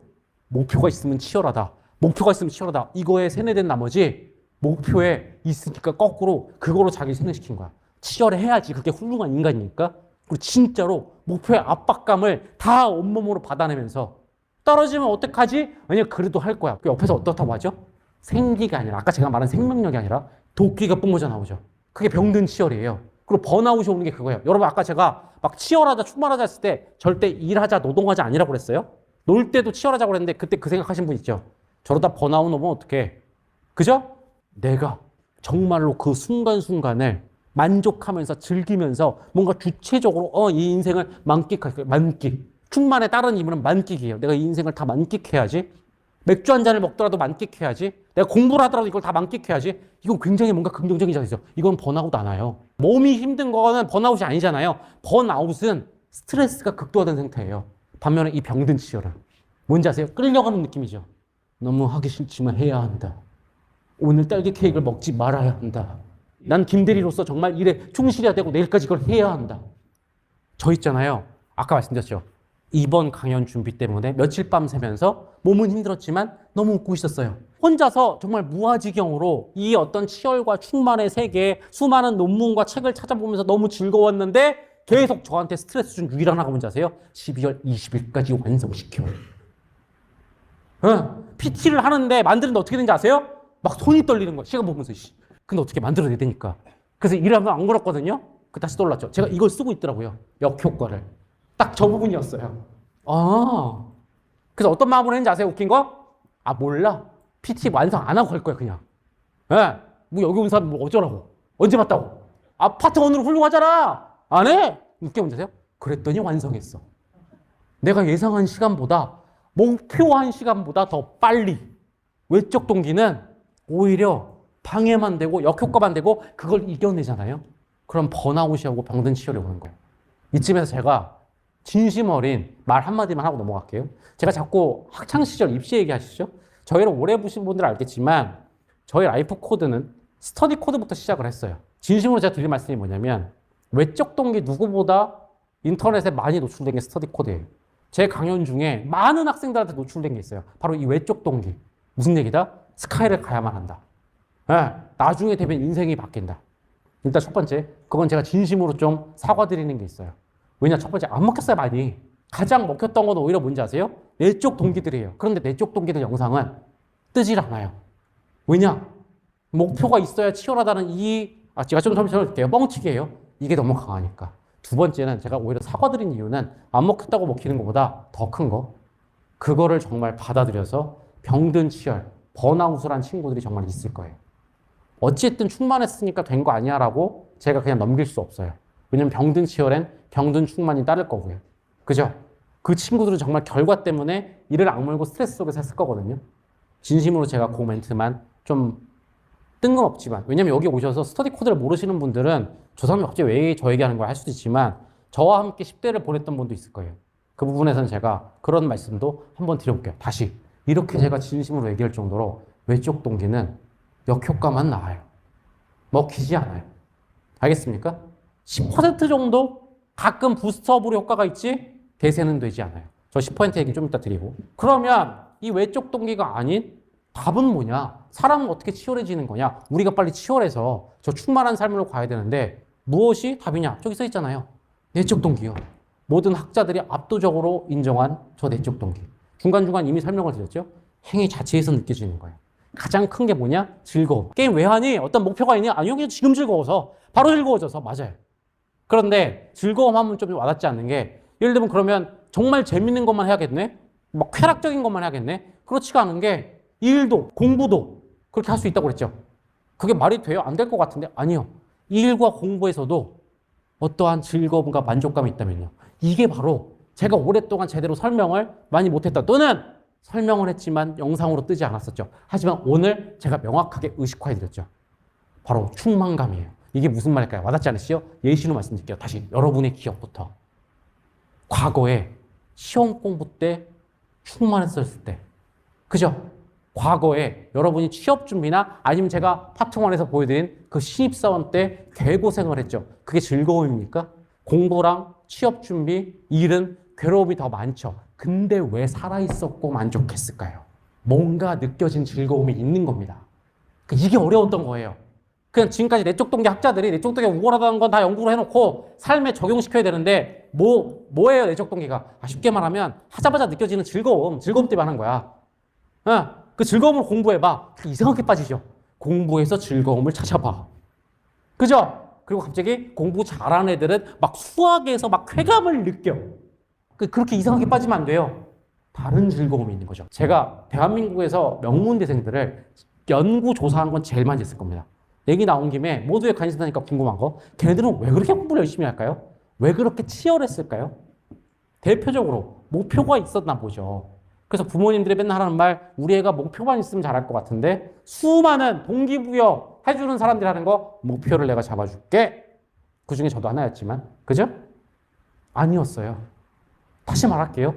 목표가 있으면 치열하다. 목표가 있으면 치열하다. 이거에 세뇌된 나머지 목표에 있으니까 거꾸로 그거로 자기 세뇌시킨 거야. 치열해야지. 그게 훌륭한 인간이니까. 그리고 진짜로 목표의 압박감을 다 온몸으로 받아내면서 떨어지면 어떡하지? 왜냐면 그래도 할 거야. 옆에서 어떻다고 하죠? 생기가 아니라 아까 제가 말한 생명력이 아니라 도끼가 뿜어져 나오죠. 그게 병든 치열이에요. 그리고 번아웃이 오는 게 그거예요. 여러분 아까 제가 막 치열하자 충만하자 했을 때 절대 일하자 노동하자 아니라고 그랬어요. 놀 때도 치열하자고 그랬는데 그때 그 생각하신 분 있죠. 저러다 번아웃 오면 어떡해. 그죠? 내가 정말로 그 순간순간을 만족하면서 즐기면서 뭔가 주체적으로 이 인생을 만끽할 만끽. 충만의 다른 이유는 만끽이에요. 내가 이 인생을 다 만끽해야지. 맥주 한 잔을 먹더라도 만끽해야지. 내가 공부를 하더라도 이걸 다 만끽해야지. 이건 굉장히 뭔가 긍정적인 자세죠. 이건 번아웃 안 와요. 몸이 힘든 거는 번아웃이 아니잖아요. 번아웃은 스트레스가 극도화된 상태예요. 반면에 이 병든 치열은 뭔지 아세요? 끌려가는 느낌이죠. 너무 하기 싫지만 해야 한다. 오늘 딸기 케이크를 먹지 말아야 한다. 난 김대리로서 정말 일에 충실해야 되고 내일까지 이걸 해야 한다. 저 있잖아요. 아까 말씀드렸죠. 이번 강연 준비 때문에 며칠 밤 새면서 몸은 힘들었지만 너무 웃고 있었어요. 혼자서 정말 무아지경으로 이 어떤 치열과 충만의 세계에 수많은 논문과 책을 찾아보면서 너무 즐거웠는데 계속 저한테 스트레스 준 유일한 하나가 뭔지 아세요? 12월 20일까지 완성시켜. PT를 하는데 만드는데 어떻게 되는지 아세요? 막 손이 떨리는 거야. 시간 보면서. 근데 어떻게 만들어내야 되니까. 그래서 일을 하면 안 걸었거든요. 그 다시 떠올랐죠. 제가 이걸 쓰고 있더라고요. 역효과를. 딱 저 부분이었어요. 그래서 어떤 마음으로 했는지 아세요? 웃긴 거? 몰라. PT 완성 안 하고 갈 거야, 그냥. 뭐 여기 온 사람 뭐 어쩌라고. 언제 봤다고. 파트 1으로 훌륭하잖아. 안 해? 웃긴 문제 아세요? 그랬더니 완성했어. 내가 예상한 시간보다, 목표한 시간보다 더 빨리. 외적 동기는 오히려 방해만 되고 역효과만 되고 그걸 이겨내잖아요. 그럼 번아웃이 오고 병든 치열이 오는 거예요. 이쯤에서 제가 진심 어린 말 한마디만 하고 넘어갈게요. 제가 자꾸 학창시절 입시 얘기하시죠? 저희를 오래 보신 분들은 알겠지만 저희 라이프 코드는 스터디 코드부터 시작을 했어요. 진심으로 제가 드릴 말씀이 뭐냐면 외적 동기 누구보다 인터넷에 많이 노출된 게 스터디 코드예요. 제 강연 중에 많은 학생들한테 노출된 게 있어요. 바로 이 외적 동기. 무슨 얘기다? 스카이를 가야만 한다. 나중에 되면 인생이 바뀐다. 일단 첫 번째, 그건 제가 진심으로 좀 사과드리는 게 있어요. 왜냐, 첫 번째, 안 먹혔어요, 많이. 가장 먹혔던 건 오히려 뭔지 아세요? 내적 동기들이에요. 그런데 내적 동기들 영상은 뜨질 않아요. 왜냐? 목표가 있어야 치열하다는 제가 좀 설명드릴게요. 뻥치기예요. 이게 너무 강하니까. 두 번째는 제가 오히려 사과드린 이유는 안 먹혔다고 먹히는 것보다 더 큰 거. 그거를 정말 받아들여서 병든 치열, 번아웃을 한 친구들이 정말 있을 거예요. 어쨌든 충만했으니까 된 거 아니야 라고 제가 그냥 넘길 수 없어요. 왜냐면 병든 치열엔 병든 충만이 따를 거고요. 그죠? 그 친구들은 정말 결과 때문에 이를 악물고 스트레스 속에서 했을 거거든요. 진심으로 제가 그 멘트만 좀 뜬금없지만, 왜냐면 여기 오셔서 스터디 코드를 모르시는 분들은 저 사람이 갑자기 왜 저 얘기하는 걸 할 수도 있지만 저와 함께 10대를 보냈던 분도 있을 거예요. 그 부분에서는 제가 그런 말씀도 한번 드려볼게요. 다시. 이렇게 제가 진심으로 얘기할 정도로 외적 동기는 역효과만 나와요. 먹히지 않아요. 알겠습니까? 10% 정도 가끔 부스트업으로 효과가 있지 대세는 되지 않아요. 저 10% 얘기 좀 이따 드리고. 그러면 이 외적 동기가 아닌 답은 뭐냐? 사람은 어떻게 치열해지는 거냐? 우리가 빨리 치열해서 저 충만한 삶으로 가야 되는데 무엇이 답이냐? 저기 써 있잖아요. 내적 동기요. 모든 학자들이 압도적으로 인정한 저 내적 동기. 중간중간 이미 설명을 드렸죠. 행위 자체에서 느껴지는 거예요. 가장 큰 게 뭐냐? 즐거움. 게임 왜 하니? 어떤 목표가 있냐? 아니요, 그냥 지금 즐거워서. 바로 즐거워져서. 맞아요. 그런데 즐거움 하면 좀 와닿지 않는 게 예를 들면 그러면 정말 재밌는 것만 해야겠네? 막 쾌락적인 것만 해야겠네? 그렇지가 않은 게 일도, 공부도 그렇게 할 수 있다고 그랬죠. 그게 말이 돼요? 안 될 것 같은데? 아니요. 일과 공부에서도 어떠한 즐거움과 만족감이 있다면요. 이게 바로 제가 오랫동안 제대로 설명을 많이 못했다. 또는 설명을 했지만 영상으로 뜨지 않았었죠. 하지만 오늘 제가 명확하게 의식화해드렸죠. 바로 충만감이에요. 이게 무슨 말일까요? 와닿지 않으시죠? 예시로 말씀드릴게요. 다시 여러분의 기억부터. 과거에 시험 공부 때 충만했었을 때. 그죠? 과거에 여러분이 취업 준비나 아니면 제가 파트 1에서 보여드린 그 신입사원 때 개고생을 했죠. 그게 즐거움입니까? 공부랑 취업 준비, 일은 괴로움이 더 많죠. 근데 왜 살아있었고 만족했을까요? 뭔가 느껴진 즐거움이 있는 겁니다. 이게 어려웠던 거예요. 그냥 지금까지 내적 동기 학자들이 내적 동기가 우월하다는 건 다 연구를 해놓고 삶에 적용시켜야 되는데 뭐예요 내적 동기가? 쉽게 말하면 하자마자 느껴지는 즐거움 때문에 하는 거야. 그 즐거움을 공부해봐. 이상하게 빠지죠. 공부해서 즐거움을 찾아봐. 그죠? 그리고 갑자기 공부 잘하는 애들은 막 수학에서 막 쾌감을 느껴. 그렇게 이상하게 빠지면 안 돼요. 다른 즐거움이 있는 거죠. 제가 대한민국에서 명문대생들을 연구조사한 건 제일 많이 했을 겁니다. 얘기 나온 김에 모두의 관심 사니까 궁금한 거. 걔네들은 왜 그렇게 공부를 열심히 할까요? 왜 그렇게 치열했을까요? 대표적으로 목표가 있었나 보죠. 그래서 부모님들이 맨날 하는 말, 우리 애가 목표만 있으면 잘할 것 같은데 수많은 동기부여 해주는 사람들이 하는 거, 목표를 내가 잡아줄게. 그중에 저도 하나였지만, 그죠? 아니었어요. 다시 말할게요.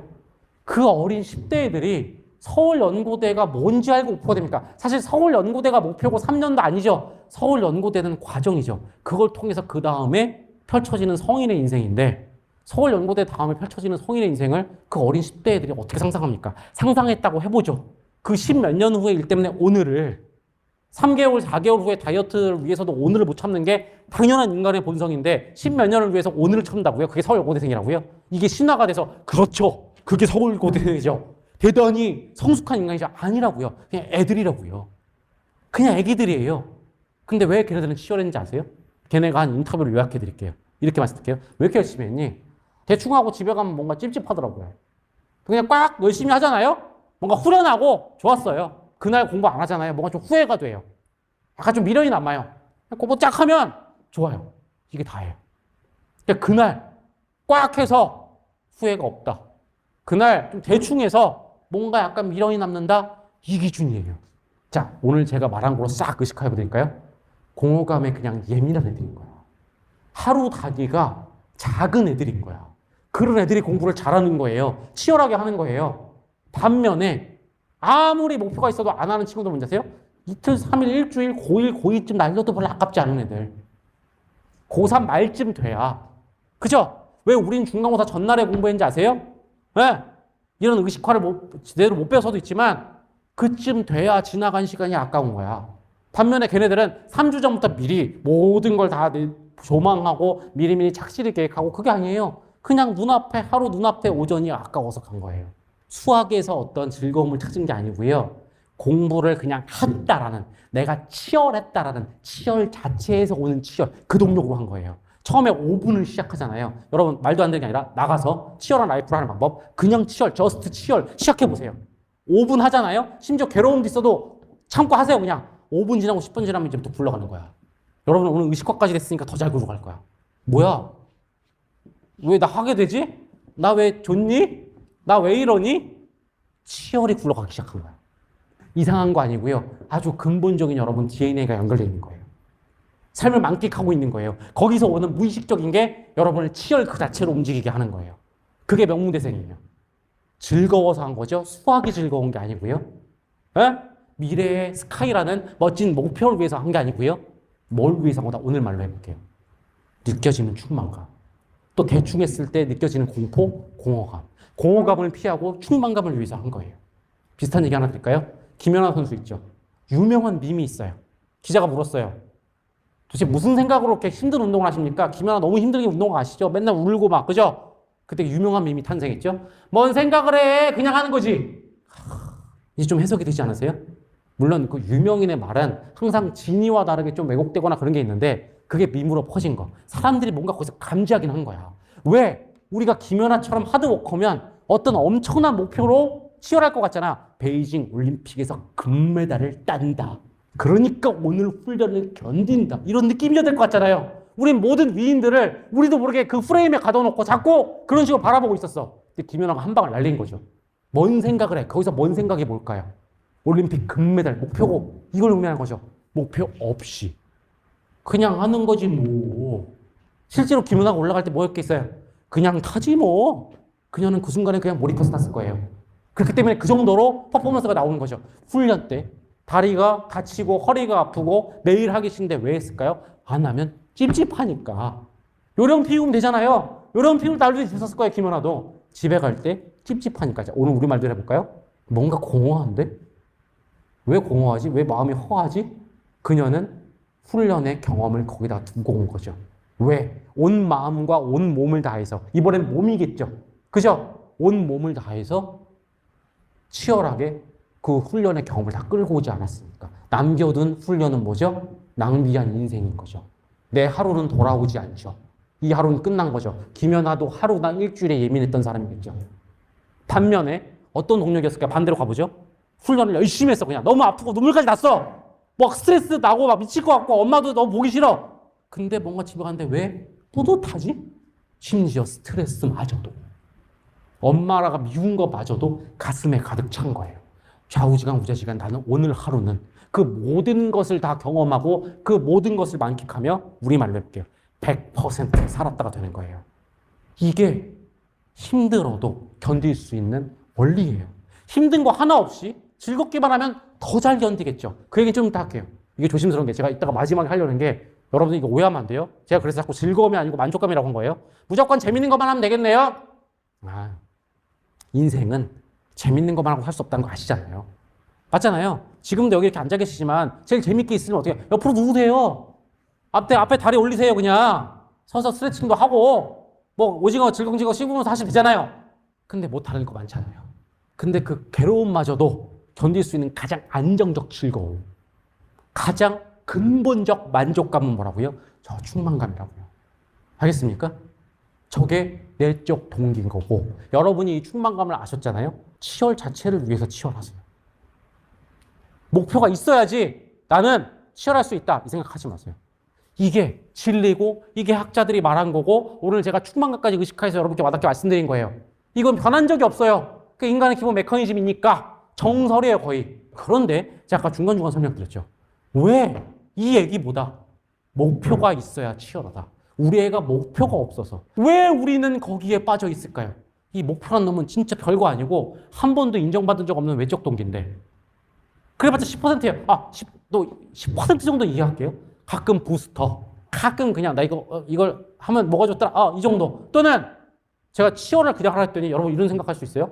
그 어린 10대 애들이 서울연고대가 뭔지 알고 목표가 됩니까? 사실 서울연고대가 목표고 3년도 아니죠. 서울연고대는 과정이죠. 그걸 통해서 그 다음에 펼쳐지는 성인의 인생인데 서울연고대 다음에 펼쳐지는 성인의 인생을 그 어린 10대 애들이 어떻게 상상합니까? 상상했다고 해보죠. 그 10몇 년 후의 일 때문에 오늘을 3개월, 4개월 후에 다이어트를 위해서도 오늘을 못 참는 게 당연한 인간의 본성인데 10몇 년을 위해서 오늘을 참는다고요? 그게 서울연고대생이라고요? 이게 신화가 돼서 그렇죠. 그게 서울연고대생이죠. 대단히 성숙한 인간이죠. 아니라고요. 그냥 애들이라고요. 그냥 애기들이에요. 근데 왜 걔네들은 치열했는지 아세요? 걔네가 한 인터뷰를 요약해드릴게요. 이렇게 말씀드릴게요. 왜 이렇게 열심히 했니? 대충 하고 집에 가면 뭔가 찝찝하더라고요. 그냥 꽉 열심히 하잖아요? 뭔가 후련하고 좋았어요. 그날 공부 안 하잖아요. 뭔가 좀 후회가 돼요. 약간 좀 미련이 남아요. 공부 쫙 하면 좋아요. 이게 다예요. 그날 꽉 해서 후회가 없다. 그날 좀 대충 해서 뭔가 약간 미련이 남는다. 이 기준이에요. 자, 오늘 제가 말한 걸로 싹 의식해 드릴까요? 공허감에 그냥 예민한 애들인 거야. 하루 단위가 작은 애들인 거야. 그런 애들이 공부를 잘하는 거예요. 치열하게 하는 거예요. 반면에 아무리 목표가 있어도 안 하는 친구들 뭔지 아세요? 이틀, 3일, 일주일, 고1, 고2쯤 날려도 별로 아깝지 않은 애들. 고3 말쯤 돼야. 그죠? 왜 우린 중간고사 전날에 공부했는지 아세요? 네? 이런 의식화를 제대로 못 배워서도 있지만 그쯤 돼야 지나간 시간이 아까운 거야. 반면에 걔네들은 3주 전부터 미리 모든 걸 다 조망하고 미리미리 착실히 계획하고 그게 아니에요. 그냥 눈앞에 하루 눈앞에 오전이 아까워서 간 거예요. 수학에서 어떤 즐거움을 찾은 게 아니고요. 공부를 그냥 했다라는 내가 치열했다라는 치열 자체에서 오는 치열 그 동력으로 한 거예요. 처음에 5분을 시작하잖아요. 여러분 말도 안 되는 게 아니라 나가서 치열한 라이프를 하는 방법 그냥 치열, 저스트 치열 시작해보세요. 5분 하잖아요. 심지어 괴로움도 있어도 참고 하세요. 그냥 5분 지나고 10분 지나면 이제부터 굴러가는 거야. 여러분 오늘 의식화까지 됐으니까 더 잘 굴러갈 거야. 뭐야? 왜 나 하게 되지? 나 왜 좋니? 나 왜 이러니? 치열이 굴러가기 시작한 거야. 이상한 거 아니고요. 아주 근본적인 여러분 DNA가 연결되어 있는 거예요. 삶을 만끽하고 있는 거예요. 거기서 오는 무의식적인 게 여러분을 치열 그 자체로 움직이게 하는 거예요. 그게 명문대생이에요. 즐거워서 한 거죠. 수학이 즐거운 게 아니고요. 에? 미래의 스카이라는 멋진 목표를 위해서 한 게 아니고요. 뭘 위해서 거다 오늘 말로 해볼게요. 느껴지는 충만감. 또 대충 했을 때 느껴지는 공포, 공허감. 공허감을 피하고 충만감을 위해서 한 거예요. 비슷한 얘기 하나 드릴까요? 김연아 선수 있죠. 유명한 밈이 있어요. 기자가 물었어요. 도대체 무슨 생각으로 이렇게 힘든 운동을 하십니까? 김연아 너무 힘들게 운동을 하시죠? 맨날 울고 막, 그죠? 그때 유명한 밈이 탄생했죠. 뭔 생각을 해? 그냥 하는 거지. 이제 좀 해석이 되지 않으세요? 물론 그 유명인의 말은 항상 진위와 다르게 좀 왜곡되거나 그런 게 있는데 그게 밈으로 퍼진 거. 사람들이 뭔가 거기서 감지하긴 한 거야. 왜? 우리가 김연아처럼 하드워커면 어떤 엄청난 목표로 치열할 것 같잖아. 베이징 올림픽에서 금메달을 딴다. 그러니까 오늘 훈련을 견딘다. 이런 느낌이 될 것 같잖아요. 우린 모든 위인들을 우리도 모르게 그 프레임에 가둬놓고 자꾸 그런 식으로 바라보고 있었어. 근데 김연아가 한 방을 날린 거죠. 뭔 생각을 해? 거기서 뭔 생각이 뭘까요? 올림픽 금메달 목표고 이걸 의미하는 거죠. 목표 없이. 그냥 하는 거지 뭐. 실제로 김연아가 올라갈 때 뭐였겠어요? 그냥 타지 뭐. 그녀는 그 순간에 그냥 몰입해서 탔을 거예요. 그렇기 때문에 그 정도로 퍼포먼스가 나오는 거죠. 훈련 때 다리가 다치고 허리가 아프고 매일 하기 싫은데 왜 했을까요? 안 하면 찝찝하니까. 요령 피우면 되잖아요. 요령 피울 날도 있었을 거예요. 김연아도. 집에 갈 때 찝찝하니까. 자, 오늘 우리말도 해볼까요? 뭔가 공허한데? 왜 공허하지? 왜 마음이 허하지? 그녀는 훈련의 경험을 거기다 두고 온 거죠. 왜? 온 마음과 온 몸을 다해서. 이번엔 몸이겠죠. 그죠? 온 몸을 다해서 치열하게 그 훈련의 경험을 다 끌고 오지 않았습니까? 남겨둔 훈련은 뭐죠? 낭비한 인생인 거죠. 내 하루는 돌아오지 않죠. 이 하루는 끝난 거죠. 김연아도 하루당 일주일에 예민했던 사람이겠죠. 반면에 어떤 동력이었을까? 반대로 가보죠. 훈련을 열심히 했어. 그냥 너무 아프고 눈물까지 났어. 막 스트레스 나고 막 미칠 것 같고 엄마도 너무 보기 싫어. 근데 뭔가 집에 갔는데 왜 뿌듯하지? 심지어 스트레스마저도. 엄마라가 미운 거마저도 가슴에 가득 찬 거예요. 좌우지간 우자지간 나는 오늘 하루는 그 모든 것을 다 경험하고 그 모든 것을 만끽하며 우리말로 해볼게요. 100% 살았다가 되는 거예요. 이게 힘들어도 견딜 수 있는 원리예요. 힘든 거 하나 없이 즐겁기만 하면 더 잘 견디겠죠. 그 얘기 좀 이따 할게요. 이게 조심스러운 게 제가 이따가 마지막에 하려는 게 여러분들 이거 오해하면 안 돼요. 제가 그래서 자꾸 즐거움이 아니고 만족감이라고 한 거예요. 무조건 재밌는 것만 하면 되겠네요. 인생은 재밌는 것만 하고 할 수 없다는 거 아시잖아요. 맞잖아요. 지금도 여기 이렇게 앉아 계시지만 제일 재밌게 있으면 어떻게 옆으로 누우세요. 앞에 다리 올리세요. 그냥 서서 스트레칭도 하고 뭐 오징어 질겅질겅 씹으면서 하시면 되잖아요. 근데 못하는 거 많잖아요. 근데 그 괴로움마저도 견딜 수 있는 가장 안정적 즐거움, 가장 근본적 만족감은 뭐라고요? 저 충만감이라고요. 알겠습니까? 저게 내적 동기인 거고 여러분이 이 충만감을 아셨잖아요. 치열 자체를 위해서 치열하세요. 목표가 있어야지 나는 치열할 수 있다 이 생각하지 마세요. 이게 진리고 이게 학자들이 말한 거고 오늘 제가 충만감까지 의식해서 여러분께 와닿게 말씀드린 거예요. 이건 변한 적이 없어요. 그 인간의 기본 메커니즘이니까 정설이에요 거의. 그런데 제가 아까 중간중간 설명드렸죠. 왜 이 얘기보다 목표가 있어야 치열하다. 우리 애가 목표가 없어서 왜 우리는 거기에 빠져 있을까요? 이 목표란 놈은 진짜 별거 아니고 한 번도 인정받은 적 없는 외적 동기인데 그래봤자 10%예요. 또 10% 정도 이해할게요. 가끔 부스터, 가끔 그냥 나 이걸 하면 뭐가 좋더라. 이 정도. 또는 제가 치열을 그냥 하라 했더니 여러분 이런 생각할 수 있어요?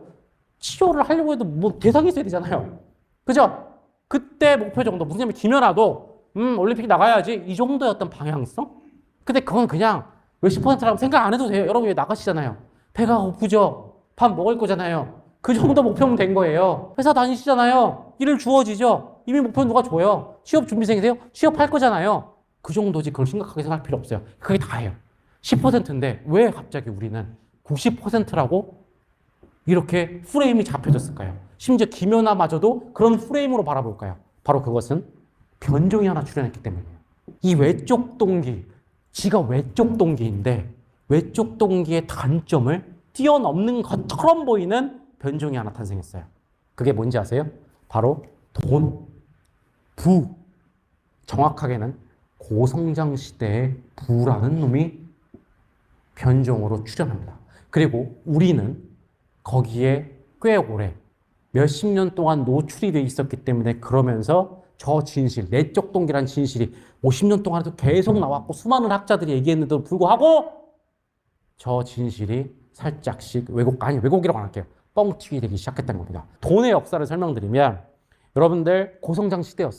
치열을 하려고 해도 뭐 대상이 있어야 되잖아요. 그죠? 그때 목표 정도. 무슨 김연아도 올림픽 나가야지 이 정도였던 방향성? 근데 그건 그냥 몇십 %라고 생각 안 해도 돼요. 여러분 왜 나가시잖아요. 배가 고프죠. 밥 먹을 거잖아요. 그 정도 목표면 된 거예요. 회사 다니시잖아요. 일을 주어지죠. 이미 목표는 누가 줘요. 취업 준비생이세요? 취업할 거잖아요. 그 정도지 그걸 심각하게 생각할 필요 없어요. 그게 다예요. 10%인데 왜 갑자기 우리는 90%라고 이렇게 프레임이 잡혀졌을까요? 심지어 김연아마저도 그런 프레임으로 바라볼까요? 바로 그것은 변종이 하나 출현했기 때문이에요. 이 외적 동기, 지가 외적 동기인데 외적 동기의 단점을 뛰어넘는 것처럼 보이는 변종이 하나 탄생했어요. 그게 뭔지 아세요? 바로 돈, 부. 정확하게는 고성장 시대의 부라는 놈이 변종으로 출현합니다. 그리고 우리는 거기에 꽤 오래 몇십 년 동안 노출이 돼 있었기 때문에 그러면서 저 진실, 내적 동기란 진실이 50년 동안에도 계속 나왔고 수많은 학자들이 얘기했는데도 불구하고 저 진실이 살짝씩 왜곡이라고 안 할게요. 뻥튀기 되기 시작했다는 겁니다. 돈의 역사를 설명드리면 여러분들 고성장 시대였어요.